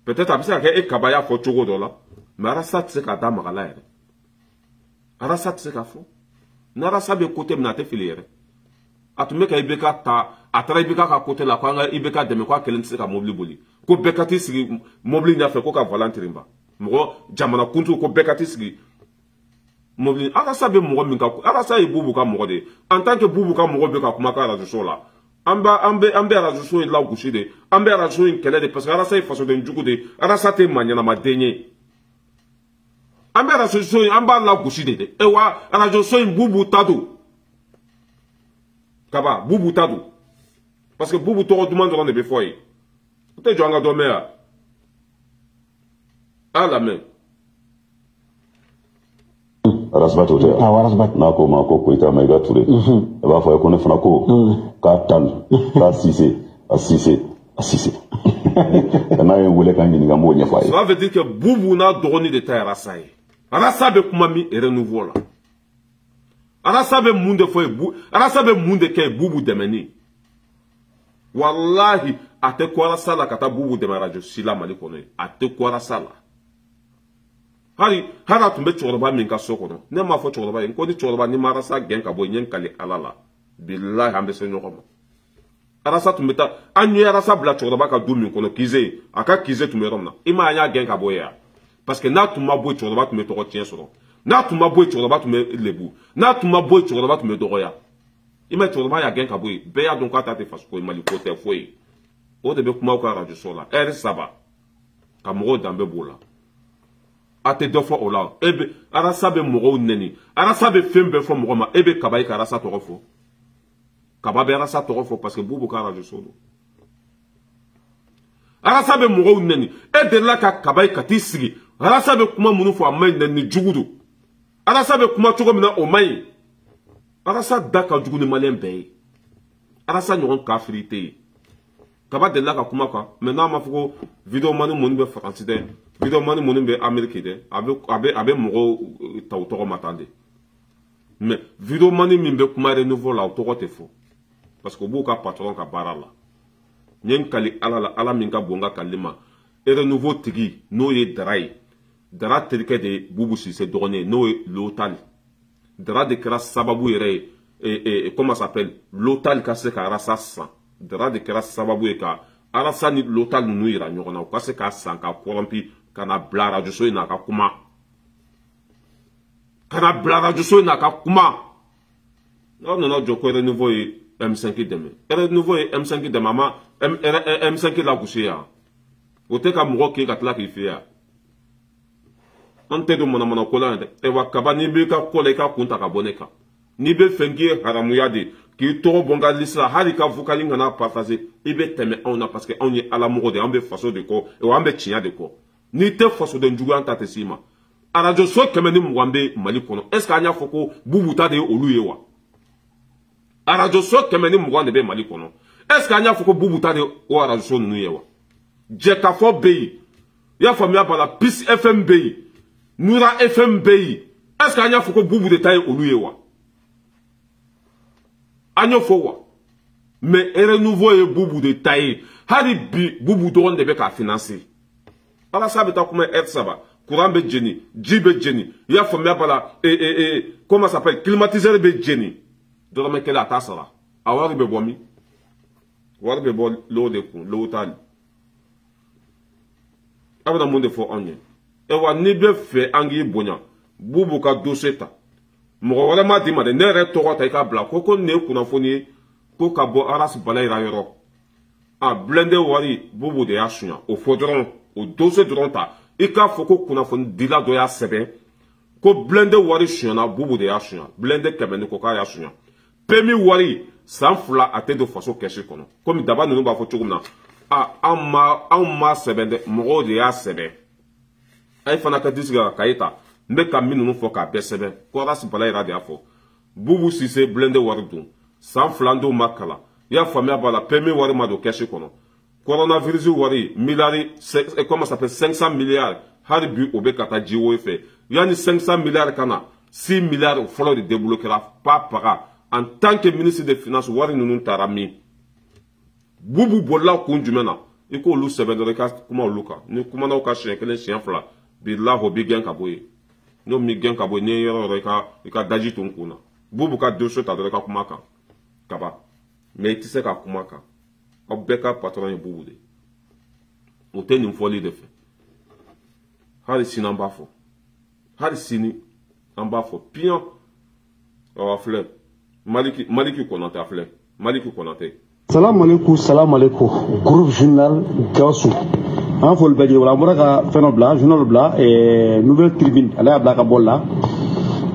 peut-être a bɛ se ka kɛ Kaba y'a fɔ cogo dɔ la mais Arasa tɛ se k'a da maga la yɛrɛ Arasa tɛ se k'a fɔ ni Arasa bɛ côté min na a tɛ fili yɛrɛ a tun bɛ ka IBK ta a taara IBK ka côté la ko an ka IBK dɛmɛ ko a kelen tɛ se ka mobili boli ko bɛɛ ka t'i sigi mobili ɲɛfɛ ko ka volant tirinba mɔgɔ jamana kuntigi ko bɛɛ ka t'i sigi mobili Arasa bɛ mɔgɔ min ka Arasa ye Boubou ka mɔgɔ de ye en tant que Boubou ka mɔgɔ bɛ ka kuma ka radio show la ambe arajo in la gushi de ambe arajo in kele de parce que arasa façon de njugu de arasa te manyana ma denye ambe arajo in amba la gushi de ewa arajo in bubu tadu kaba bubu tadu parce que bubu to demande on de befoy te jonga do mea ala men Rasbat hotel. Rasbat. Nako mako koita maiga ture. Eba fa ko ne fana ko ka tan ka sise asise. Na ye wele kan ni ngamo nya fa. Ça veut dire que bubu na dogoni de ta rasa ye. Rasa be kuma mi renouveau la. Rasa be munde fo bu, rasa be munde ke bubu demeni. Wallahi ate ko rasa la kata bubu de radio sila mali kono. Ate ko rasa la. Hara tumbe choroba minka sokono ne ma fo choroba en ni choroba ni marasa gen ka boy nyen kali alala billahi ambe se nyokoma arasa tumbe ta anyu arasa bla choroba ka du min kono kize aka kize tumbe romna ima anya gen ka boy ya parce que na tuma boy choroba tumbe to tien soro na tuma boy choroba tumbe lebu na tuma boy choroba tumbe doroya ima choroba ya gen ka boy be ya donc ata te fasko mali kote foi o de be kuma ko radio sola saba ka mo dambe bola ate dofo ola ebe arasa be mogo neni arasa be fembe fo mogo ma ebe kabay ka arasa torofo kababe arasa torofo parce que bubu ka radio solo arasa be mogo neni e de la ka kabay ka tisigi arasa be kuma munu fo amay neni jugudu arasa be kuma chogo mina o mai arasa daka jugudu malien be arasa nyon kafirité kaba de la ka kuma ka maintenant ma foko vidéo manu monu be français de vidéo manu monu be américain de abe mogo tawtoro matande mais vidéo manu min be kuma renouveau la toro te fo parce que bu ka patron ka barala nyen kali ala min ka bonga kalima e renouveau tigi no ye dara terike de bubu si se donné no l'otal dara de kra sababu yere comment ça s'appelle l'otal ka se ka rasa san dara de kera sababu e ka arasa ni lotal nu ira nyogona ko se ka san ka korompi kana blara juso ina ka kuma kana blara juso ina ka kuma non joko renouveau e M5 deme renouveau e M5 de mama M5 la kusia o te ka mo ke ka tla ki fia ante do mona ko la e wa kaba ni be ka ko le ka kunta ka boneka ni be fengi haramu yade ki toro bonga lisla hari ka vokali ngana partager ibe teme on a parce que on est à la mort de ambe façon de ko e wa ambe chinya de ko ni te façon de njugu anta te sima arajo so kemeni mwambe mali kono est ce que anya foko bubuta de oluye wa arajo so kemeni mwande be mali kono est ce que anya foko bubuta de o arajo so nuye wa je ka fo beyi ya famia bala Peace FM beyi Nura FM beyi est ce que anya foko bubu de taille oluye wa Agno fowa. Mais renouveau et boubou de taille. Hari bi boubou doron de beka financer. Ala sabe ta kuma saba. Courant be Jenny, jibe Jenny. Ya famia bala comment ça s'appelle? Climatiseur be Jenny. Dorame kele atasara. Awari be bomi. Wari be bo lo de kun, lo tal. Abana monde fo onye. E wa ni be fe angi bonya. Boubou ka doseta. Mɔgɔ wɛrɛ ma di ma de ne yɛrɛ tɔgɔ ta i k'a bila ko nin ye kunnafoni ye ko ka bɔ arasi bala yira yɔrɔ a blende wari bubu de y'a suɲa o fɔ dɔrɔn o dose dɔrɔn ta i k'a fɔ ko kunnafoni dila dɔ y'a sɛbɛn ko blende wari suɲana bubu de y'a suɲa blende kɛmɛ ni ko k'a y'a suɲa pemi wari san 2 a tɛ don faso kɛsi kɔnɔ komi daba ninnu b'a fɔ cogo min na anw ma sɛbɛn dɛ mɔgɔw de y'a sɛbɛn a ye fana ka disigi ka kaye ta mbe ka minnu fɔ k'a bɛɛ sɛbɛn ko arasi bala yira de y'a fɔ bubu sise blende wari dun san 2 don ma kala i y'a faamuya b'a la pemi wari ma don kɛsi kɔnɔ coronavirus wari miliyari comment ça s'appelle 500 milliards hali bi o bɛ ka taa jiwo fɛ yanni 500 milliards ka na 6 milliards fɔlɔ de débloquera pas paga en tant que ministre des finances wari ninnu taara min bubu bolila kun jumɛn na i k'olu sɛbɛn dɔrɔn i ka kuma olu kan ni kumana ka siɲɛ 1 siɲɛ 2 bilahi o bi gɛn ka bɔ yen n'o mi gɛn ka bɔ yen n'i ye yɔrɔ yɔrɔ i ka daji to n kun na bubu ka doso ta dɔrɔn i ka kuma kan kaba mais i tɛ se ka kuma kan aw bɛɛ ka patron ye bubu de o tɛ nin fɔli de fɛ hali sini an b'a fɔ hali sini an b'a fɔ piyan ɔ filɛ maliki kɔnatɛ a filɛ maliki kɔnatɛ Salam alaikum, groupe journal Gassou. En faut le dire, voilà, moi, journal blanc et nouvelle tribune, elle a black à bol là.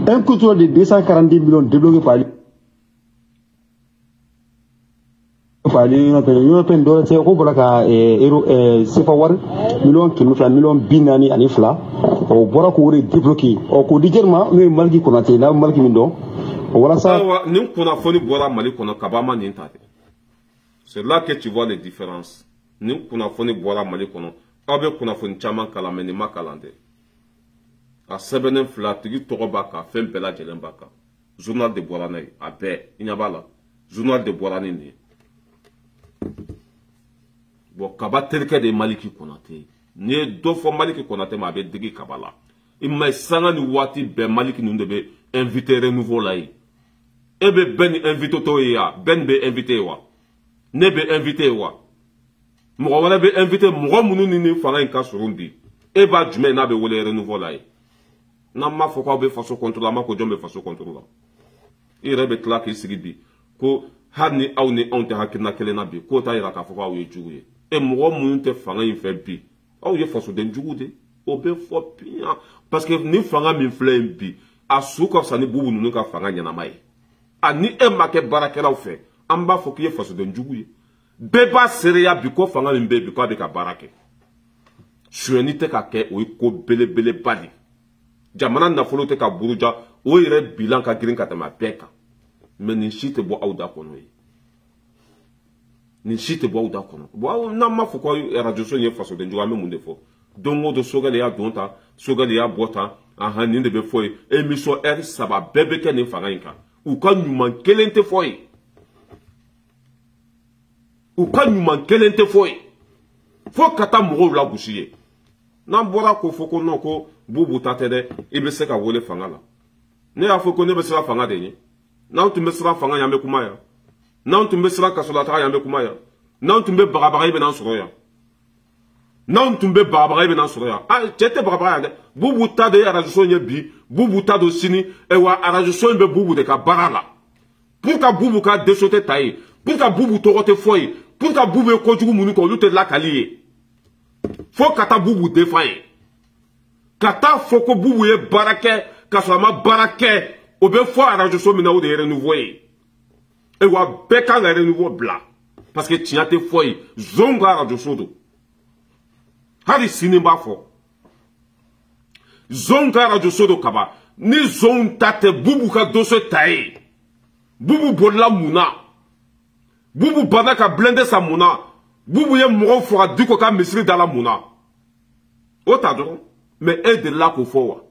Un contrôle de 240 millions débloqué par l'European dollar, c'est au Boraka et Sefawar, millions qui nous fait millions binani à l'Ifla, au Borakouri débloqué, au Kodigerma, nous malgi qu'on a été là, malgi mindo. Voilà ça. Nous qu'on a fait Bora Mali qu'on a Kabama Nintade. C'est là que tu vois les différences. Nous qu'on a fait Bora Mali qu'on a, avec qu'on a fait Chaman Kalameni Makalande. À Sebenen Flatri Torobaka, Fembela Jelembaka. Journal de Boranay, à Bé, Inyabala. Journal de Boranini. Bon, Kaba Telke de Maliki Konate. Ni deux fois Maliki Konate m'a dit Kabala. Il m'a sangani wati ben Maliki nous devait inviter renouveau là. Ebe ben invité toya, ben be invité wa. Ne be invité wa. Mo wala be invité mo munu ni fanga en kasurundi. Eba jume na be wole renouveau là. Na ma foko be faso contre la ma ko jombe faso contre la. Il rebe tla ki sigibi ko hani awni onte hakina kelena bi ko ta ira ka foko awu juguye. E mo munu te fanga in fe bi. Awu ye faso den jugude. Obe fo pia parce que ni fanga min flem bi asuka sa ni bubu nu ka fanga nyana mai. Ani e make barakela fait amba fo kiye faso den juguye beba sereya bi ko fanga mbe bi ko be ka barake sueni te ka ke o ko bele bali jamana na folo te ka buruja o ire bilan ka green ka tama peka mais ni shite bo awda kono yi ni shite bo awda kono bo na ma fo ko radio so ye faso den juguye munde fo dongo do sogale ya donta sogale ya bota aha ni de be fo émission r saba bebe ke ni fanga inka ou quand nous manquons l'ente foy ou quand nous manquons l'ente foy faut kata moro la bouchier nan bora ko foko non ko bubu tatede ibe se ka wole fanga la ne ya foko ne be sera fanga de ni nan tu me sera fanga ya me kuma ya nan tu me sera kasola ta ya me kuma ya nan tu me barabara ibe nan soro ya nan tu me barabara ibe nan soro ya ah tete barabara de bubu tade ya rajuso nye bi bubu tado sini ewa arajuso be bubu de ka barala pour ka bubu ka desote tayi pour ka bubu torote foyi pour ka bubu ko jugu munu ko lute la kaliye faut kata bubu defaye kata foko bubu ye barake kasama barake obe fo arajuso mina o de renouveler ewa beka la renouveau bla parce que tiate foyi zonga arajuso do hari sinimba fo zonga radio sodo kaba ni zon tate bubu ka doso tae bubu bola muna bubu banaka blende sa muna bubu ye mo fo diko ka misri dala muna o ta do mais aide la ko fo wa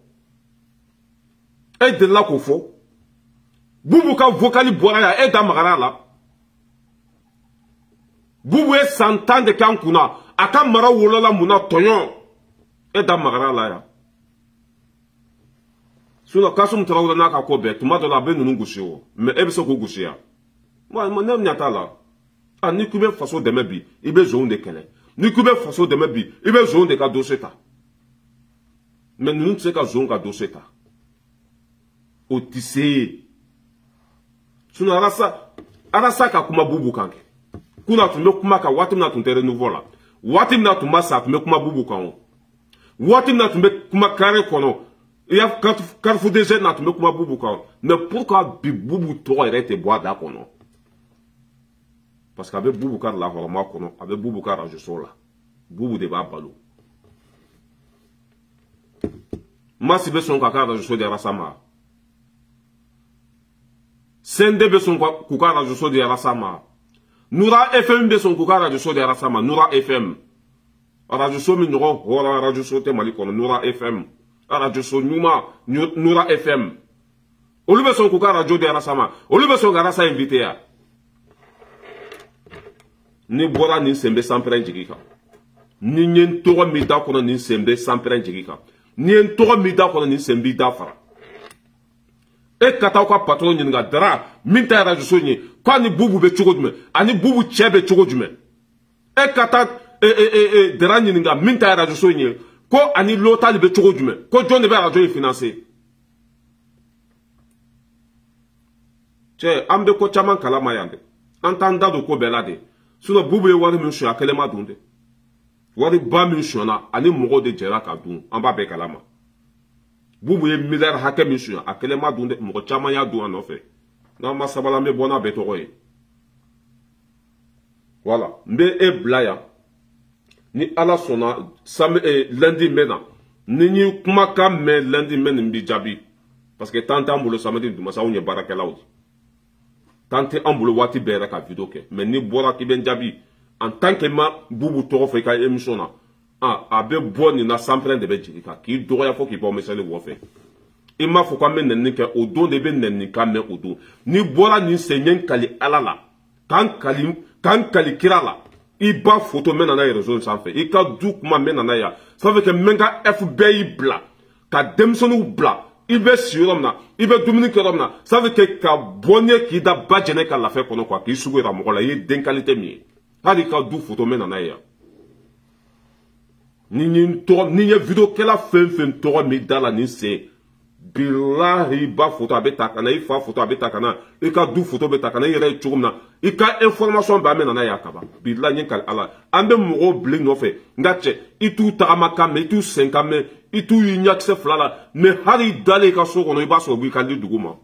aide la ko fo bubu ka vocali bola ya aide magara la bubu e santande kankuna aka mara wolola muna toyon aide magara la ya Suna kasum trawo na ka ko be tuma do la be nunu gushio me e be so ko gushia mo nem nyata la ani kube faso de mebi ibe zone de kele ni kube faso de mebi ibe zone de ka doseta me nunu tse ka zone ka doseta o tise suna arasa ka kuma bubu kanke kuna tume kuma ka watim na tuntere nouveau la watim na tuma sa tume kuma bubu kan watim na tume kuma kare kono il y a Carrefour des jeunes, mais pourquoi Boubou toi était bois d'accord non? Parce qu'avec Boubou car la horma kono, avec Boubou car je suis là, Boubou de Babalo. Massi beson kakara je suis de Rasama. Sende beson kukara je suis de Rasama. Noura FM beson kukara je suis de Rasama. Noura FM. Radio Somi Nuro, Radio Sote Malikono, Noura FM. Radio So Noura FM. Olube son kuka radio de Arasama. Olube son garasa invité ya. Ni bora ni sembe sampere njigika. Ni nyen togo mida kono ni sembe sampere njigika. Ni en togo mida kono ni sembi dafara. E kata kwa patron nyinga dara minta radio so nyi kwa ni bubu be chogojume. Ani bubu chebe chogojume. E kata dara nyinga minta radio so nyi ko ani lota libe chogo jume ko John de radio financé che ambe ko chaman kala mayande an t'an da don ko bɛɛ la de sinon bubu ye wari min suɲɛ a kelen ma dun de wari ba min suɲɛna ani mɔgɔw de jɛra ka dun an b'a bɛɛ kalama bubu ye miliyari hakɛ min suɲɛ a kelen ma dun de mɔgɔ caman y'a dun a nɔfɛ n'an ma sabala an bɛ bɔ n'a bɛɛ tɔgɔ ye voilà n bɛ e bila yan ni ala sɔnna lundi mɛn na ni n kumakan mɛn lundi mɛn nin bi jaabi parce que temps t'an bolo samedi dumasa anw ye baarakɛlaw de temps tɛ an bolo waati bɛɛ yɛrɛ ka video kɛ mais ni bɔra k'i bɛ n jaabi en tant que ma bubu tɔgɔ fɔ i ka émission na a bɛ bɔ nin na sanpɛrɛn de bɛ jigin kan k'i dɔgɔya fɔ k'i bɔ misali wɔ fɛ i m'a fɔ k'an bɛ nɛnini kɛ o don de bɛ nɛnini kan mɛn o don n'i bɔra nin sen ɲɛ kali ala la k'an kali kira la i ba photo mɛ nana ye réseau sanfɛ i ka du kuma mɛ nana yan ça veut que n bɛ n ka FBI bila ka denmisɛnninw bila i bɛ si yɔrɔ min na i bɛ dumuni kɛ yɔrɔ min na ça veut que ka bɔ n ye k'i da ba jɛnɛ ka lafiya kɔnɔ quoi k'i sugu yira mɔgɔ la i ye den qualité min ye hali i ka du photo mɛ nana ye yan ni ye video kɛla fɛn fɛn tɔgɔ min da la nin sen bilahi i ba photo a bɛ ta ka na i fa photo a bɛ ta ka na i ka du photo bɛ ta ka na i yɛrɛ ye cogo min na i ka information bɛɛ a mɛ nana ye a kaba bilahi n ye kali ala an bɛ mɔgɔw bilen nɔfɛ nka cɛ i t'u tagama kan mɛn i t'u sen kan mɛn i t'u y'i ɲakisɛ fila la mais hali i dalen i ka so kɔnɔ i b'a sɔrɔ u b'i kan di dugu ma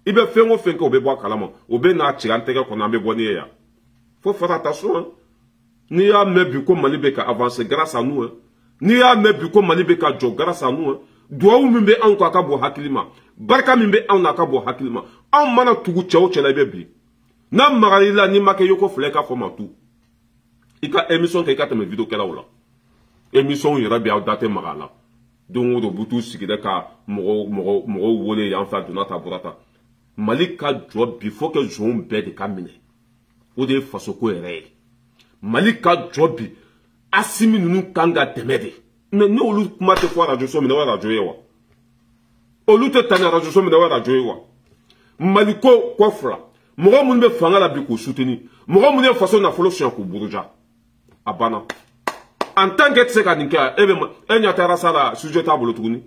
i bɛ fɛn o fɛn kɛ o bɛ bɔ a kalama o bɛ n'a ci an tɛgɛ kɔnɔ an bɛ bɔ n'i ye yan fo fara attention n'i y'a mɛn bi ko Mali bɛ ka avancer grâce à nous n'i y'a mɛn bi ko Mali bɛ ka jɔ grâce à nous duwawu min bɛ anw kan a ka bɔ hakili ma barika min bɛ anw na a ka bɔ hakili ma anw mana tugu cɛ o cɛ la i bɛ bin n'a magara i la n'i ma kɛ yoko fila i k'a fɔ ma tu i ka émission kɛ i ka tɛmɛ video kɛlaw la émission yɛrɛ bɛ aw da tɛ maga a la don o don bu t'u sigi dɛ ka mɔgɔw wele yan fɛ a donna ta bɔra ta Mali ka jɔ bi fo que zɔnw bɛɛ de ka minɛ o de ye fasoko yɛrɛ ye Mali ka jɔ bi Asimi ninnu kan ka dɛmɛ de mais ni olu kuma tɛ fɔ radio so minɛ o radio ye wa olu tɛ tani radio so minɛ o radio ye wa Mali ko kɔfra mɔgɔ minnu bɛ fanga la bi k'u soutenir mɔgɔ minnu ye faso nafolo siɲɛ k'u buruja a banna en tant que tɛ se ka nin kɛ e ɲɛ tɛ RSA la sujet t'a bolo tuguni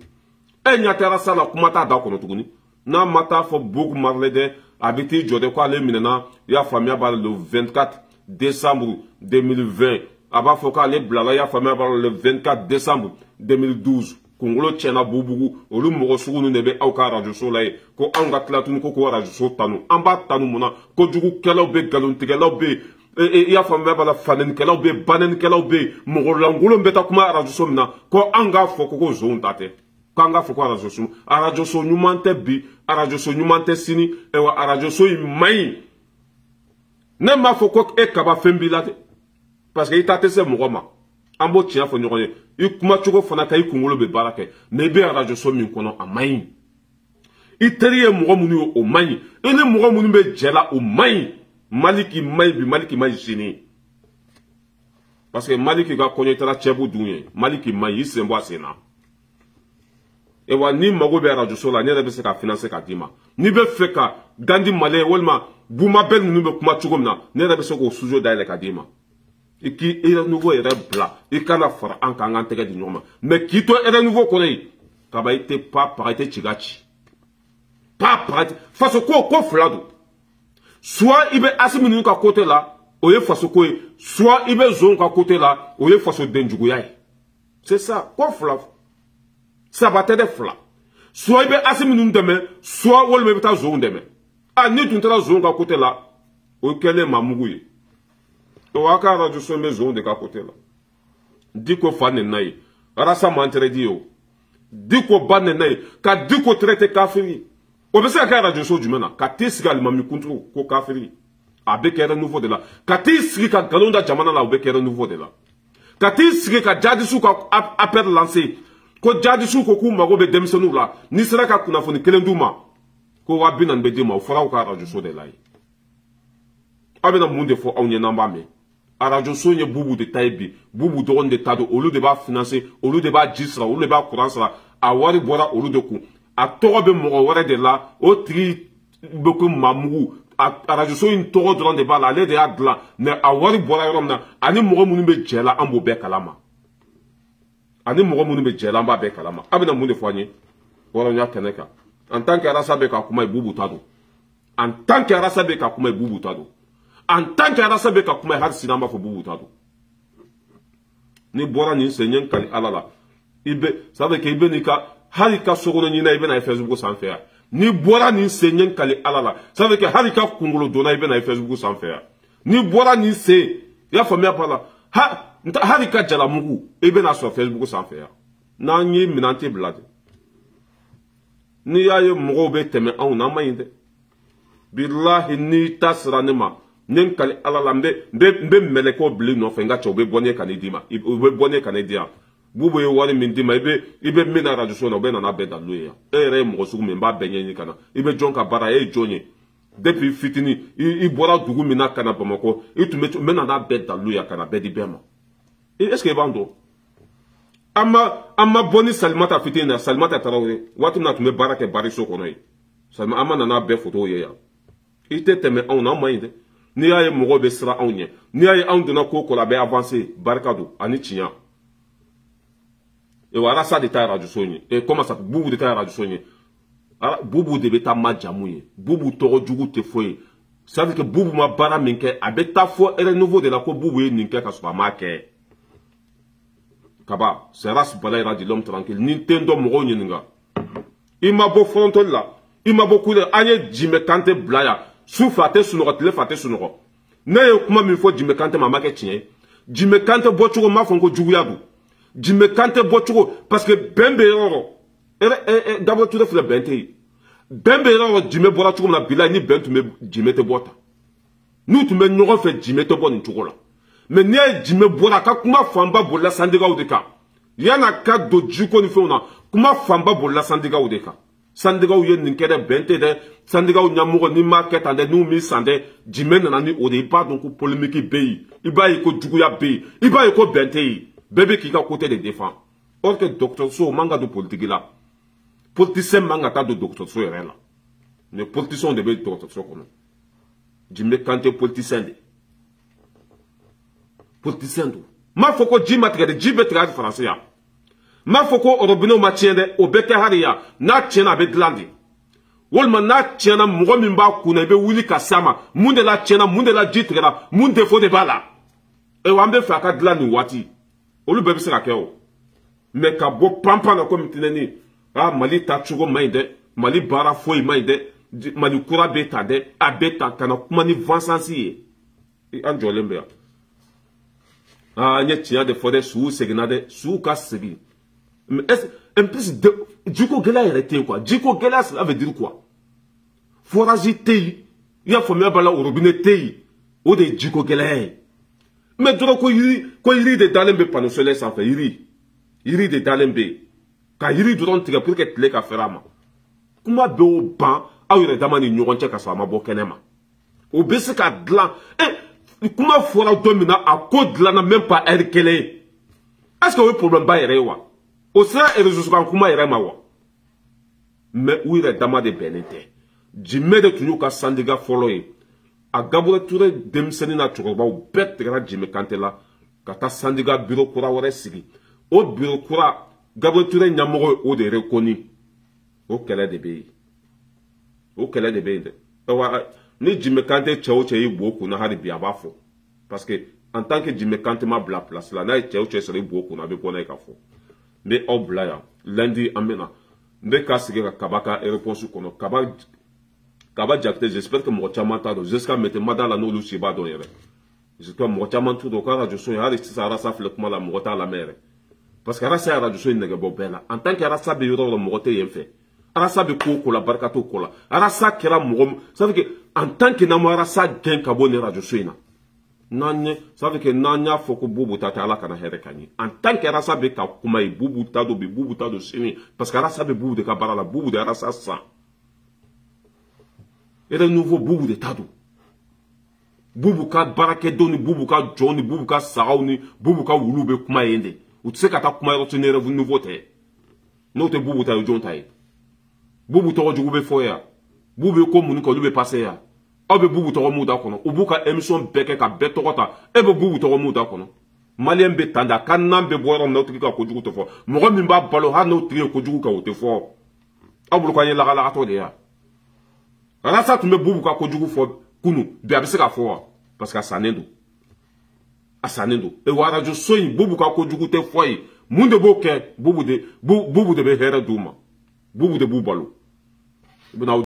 e ɲɛ tɛ RSA la kuma t'a da kɔnɔ tuguni n'a ma taa fɔ Boku Marley dɛ a bɛ t'i jɔ dɛ ko ale minɛna i y'a faamuya b'a la le 24 décembre 2020 a b'a fɔ k'ale bilala i y'a faamuya b'a la le 24 décembre 2012 kunkolo tiɲɛna bubugu olu mɔgɔ sugu ninnu de bɛ aw ka radio so la ye ko anw ka tila tuguni ko k'o radio so tanu an b'a tanu mun na kojugukɛlaw bɛ nkalontigɛlaw bɛ i y'a faamuya b'a la fanɛnikɛlaw bɛ banɛnikɛlaw bɛ mɔgɔ lankolon bɛ taa kuma radio so min na ko an k'a fɔ ko zonw ta tɛ k'an k'a fɔ ko radio so ɲuman tɛ bi radio so ɲuman tɛ sini wa radio so in man ɲi ne m'a fɔ ko e kaba fɛn b'i la dɛ parce que i ta tɛ se mɔgɔ ma an b'o tiɲɛ fɔ ɲɔgɔn ye i kuma cogo fana ka i kunkolo bɛ baara kɛ mais i bɛ radio so min kɔnɔ a man ɲi i teri ye mɔgɔ minnu ye o man ɲi i ni mɔgɔ minnu bɛ jɛ la o man ɲi Maliki man ɲi bi Maliki man ɲi sini parce que Maliki ka kɔɲɔ i taara cɛbu dun ye Maliki man ɲi i sen bɔ a sen na et wa ni mago bɛ radio so la ne yɛrɛ bɛ se ka financer ka d'i ma n'i bɛ fɛ ka Gandi Malien walima Buma bɛɛ ninnu bɛ kuma cogo min na ne yɛrɛ bɛ se k'o studio dayɛlɛ ka d'i ma i k'i renouveau yɛrɛ bila i kana fara an kan an k'an tɛgɛ di ɲɔgɔn ma mais k'i to renouveau kɔnɔ yen kaba i tɛ pa paga i tɛ ci ka ci pa paga faso ko fila don soit i bɛ Asimi ninnu ka côté la o ye faso ko ye soit i bɛ zon ka côté la o ye faso denjuguya ye c'est ça ko fila saba tɛ de fila soit i bɛ Asimi ninnu dɛmɛ soit walima i bɛ taa zon dɛmɛ ni tun taara zon ka côté la o kɛlen maa mugu ye o a ka radio so bɛ zon de ka côté la Diko fa nena ye Rasa mantredi yo Diko ba nena ye ka Diko traité kafiri o bɛ se ka kɛ radio so jumɛn na ka t'i sigi alimami kunturu ko kafiri a bɛ kɛ renouveau de la ka t'i sigi ka nkalon da jamana la o bɛ kɛ renouveau de la ka t'i sigi ka jadisiw ka appel lancer ko jadisiw ko k'u mago bɛ denmisɛnninw la n'i sera ka kunnafoni kelen d'u ma ko 40 bɛ d'i ma o fɔra aw ka radio so de la ye aw bɛna mun de fɔ aw ɲɛ n'an b'a mɛn radio so ye bubu de ta ye bi bubu dɔgɔnin de ta don olu de b'a financer olu de b'a ji sara olu de b'a courant sara a wari bɔra olu de kun a tɔgɔ bɛ mɔgɔ wɛrɛ de la o tigi bɛ ko Mamugu radio so in tɔgɔ dɔrɔn de b'a la ale de y'a dilan mais a wari bɔra yɔrɔ min na ani mɔgɔ minnu bɛ jɛ la an b'o bɛɛ kalama ani mɔgɔ minnu bɛ jɛ la an b'a bɛɛ kalama a bɛna mun de fɔ an ye wɔrɔnya kɛnɛ kan en tant que Rasa bɛ ka kuma ye bubu ta don en tant que Rasa bɛ ka kuma ye bubu ta don en tant que arasa be ka kuma har sinama fo bubu tado ni bora ni senyen kali alala ibe sabe ke ibe ni ka hari ka sogono ni na ibe na Facebook sanfɛ ya ni bora ni senyen kali alala sabe ke hari ka kungulo dona ibe na Facebook sanfɛ ya ni bora ni se ya famia pala ha hari ka jala mugu ibe na so Facebook sanfɛ ya na nyi minante blade ni yaye mugo be teme aw na mayinde billahi ni tasra ne ma nen kali alala mbe meleko bli no fenga cho be bonye kanidima be bonye kanidia bubu ye wani min dima ibe mina radio so no be na be da loya ere mo sugu me ba benye ni kana ibe jonka bara e jonye depuis fitini i bora dugu mina kana bamako itume mena na be da loya kana be di bema est-ce que bando amma boni Salimata fitina Salimata Traoré watu na tume barake bari so kono yi Salima ama na be photo ye ya ite teme on na mayinde ni yaye mogo be sira onye ni yaye on dona ko la be avancer barkado ani tinya e wara sa de ta radio sonye e comment ça bubu de ta radio sonye bubu de beta majamuye bubu toro jugu te foye ça veut que bubu ma bara minke abeta fo ere nouveau de la ko bubu e ninke ka so make Kaba, c'est race balaïra de l'homme tranquille. Nintendo moro nyenga. Ima bo frontol la. Ima bo kude anye jime kante blaya. Sou fate sunoro, tele fate sunoro. Ne yo kuma mi fo jime kante ma make tien. Jime kante bochuro ma fonko juguyabu. Jime kante bochuro parce que bembe roro. D'abord tout le bente. Bembe roro jime bora churo na bila ni bentu me jime te bota. Nous tu me n'aurons fait jime te bon churo la. Mais ni jime bora ka kuma famba bola sandiga udeka yana ka do jiko ni fona kuma famba bola sandiga udeka sandiga uye ninkere bente de sandiga unyamugo ni market ande nu mi sande jime na ni ode pas donc polémique beyi iba yi ko jugu ya beyi iba yi ko bente yi bébé qui ka côté de défend or que docteur so manga do politique là politicien manga ta do docteur so yere là ne politicien de be docteur so kono jime kante politicien de politicien do ma foko jima tigade jibe tigade français ya ma foko orobino ma tiende o beke hariya na tiena be glandi wolma na tiena mugo min ba kuna be wuli kasama munde la tiena munde la jitrela munde fo de bala e wambe fa ka glandi wati olu bebe sera keo me ka bo pampa na ko mitineni mali ta chugo mainde mali bara foi mainde mali kura beta de abeta kana kuma ni vansansi e anjolembe nye tia de fode sou segnade sou ka segi mais est un plus de diko gela arrêté quoi diko gela ça veut dire quoi forage tei ya famia bala au robinet tei o de diko gela mais doro ko yiri de dalembe pano solaire ça fait yiri de dalembe ka yiri duron tiga pour que tle ka ferama kuma be o ban awire damani nyogonche ka sama bo kenema o bese ka dlan comment fera domina à code là n'a même pas air qu'elle est est-ce que le problème ba yere wa o sera et réseaux sociaux kuma yere ma wa mais où il est dama de benete jime de tunu ka sandiga follow a gabura touré demseni na turoba o bet gra jime kantela kata sandiga bureau kura wore sigi o bureau kura gabura touré nyamogo o de reconi o kele de be ni Jimmy Kante tchao tchai beaucoup na hari biabafo parce que en tant que Jimmy Kante ma bla place là na tchao tchai serait beaucoup na be pona ikafo mais oblaya lundi amena mbe kasige ka kabaka et réponse kono kaba jakte j'espère que mo chama ta do jusqu'à mettre mada la no lu siba do yere j'espère mo chama tout do ka radio so hari sara sa flek mala mo ta la mere parce que rasa radio so ne bo bela en tant que rasa be yoro lo mo te yemfe arasa be ko la barkato ko la arasa kera mo ça veut que en tant que namo arasa gen ka bonne radio soina nanye ça veut que nanya foko bubu tata ala kana here kanyi en tant que arasa be ka kuma i bubu tado sini parce que arasa be bubu de ka barala bubu de arasa sa et le nouveau bubu de tado bubu ka barake doni bubu ka joni bubu ka sarawni bubu ka wulube kuma yende utse ka ta kuma rotinere vous nouveauté note bubu ta jonta yi bubu toro jugu be foya bubu ko mun ko lube passer ya obe bubu toro muda kono ubuka emission beke ka betokota ebe bubu toro muda kono malien be tanda kanam be borom na utika ko jugu to fo mo mi ba balo ha no tri ko jugu ka o te fo abul ko yin la to de ya rasa tu me bubu ka ko jugu fo kunu bi abise ka fo parce que a sannen don a sannen don e wa radio so in bubu ka kojugu tɛ fɔ ye mun de b'o kɛ bubu de bɛ hɛrɛ d'u ma bubu de b'u balo i bɛna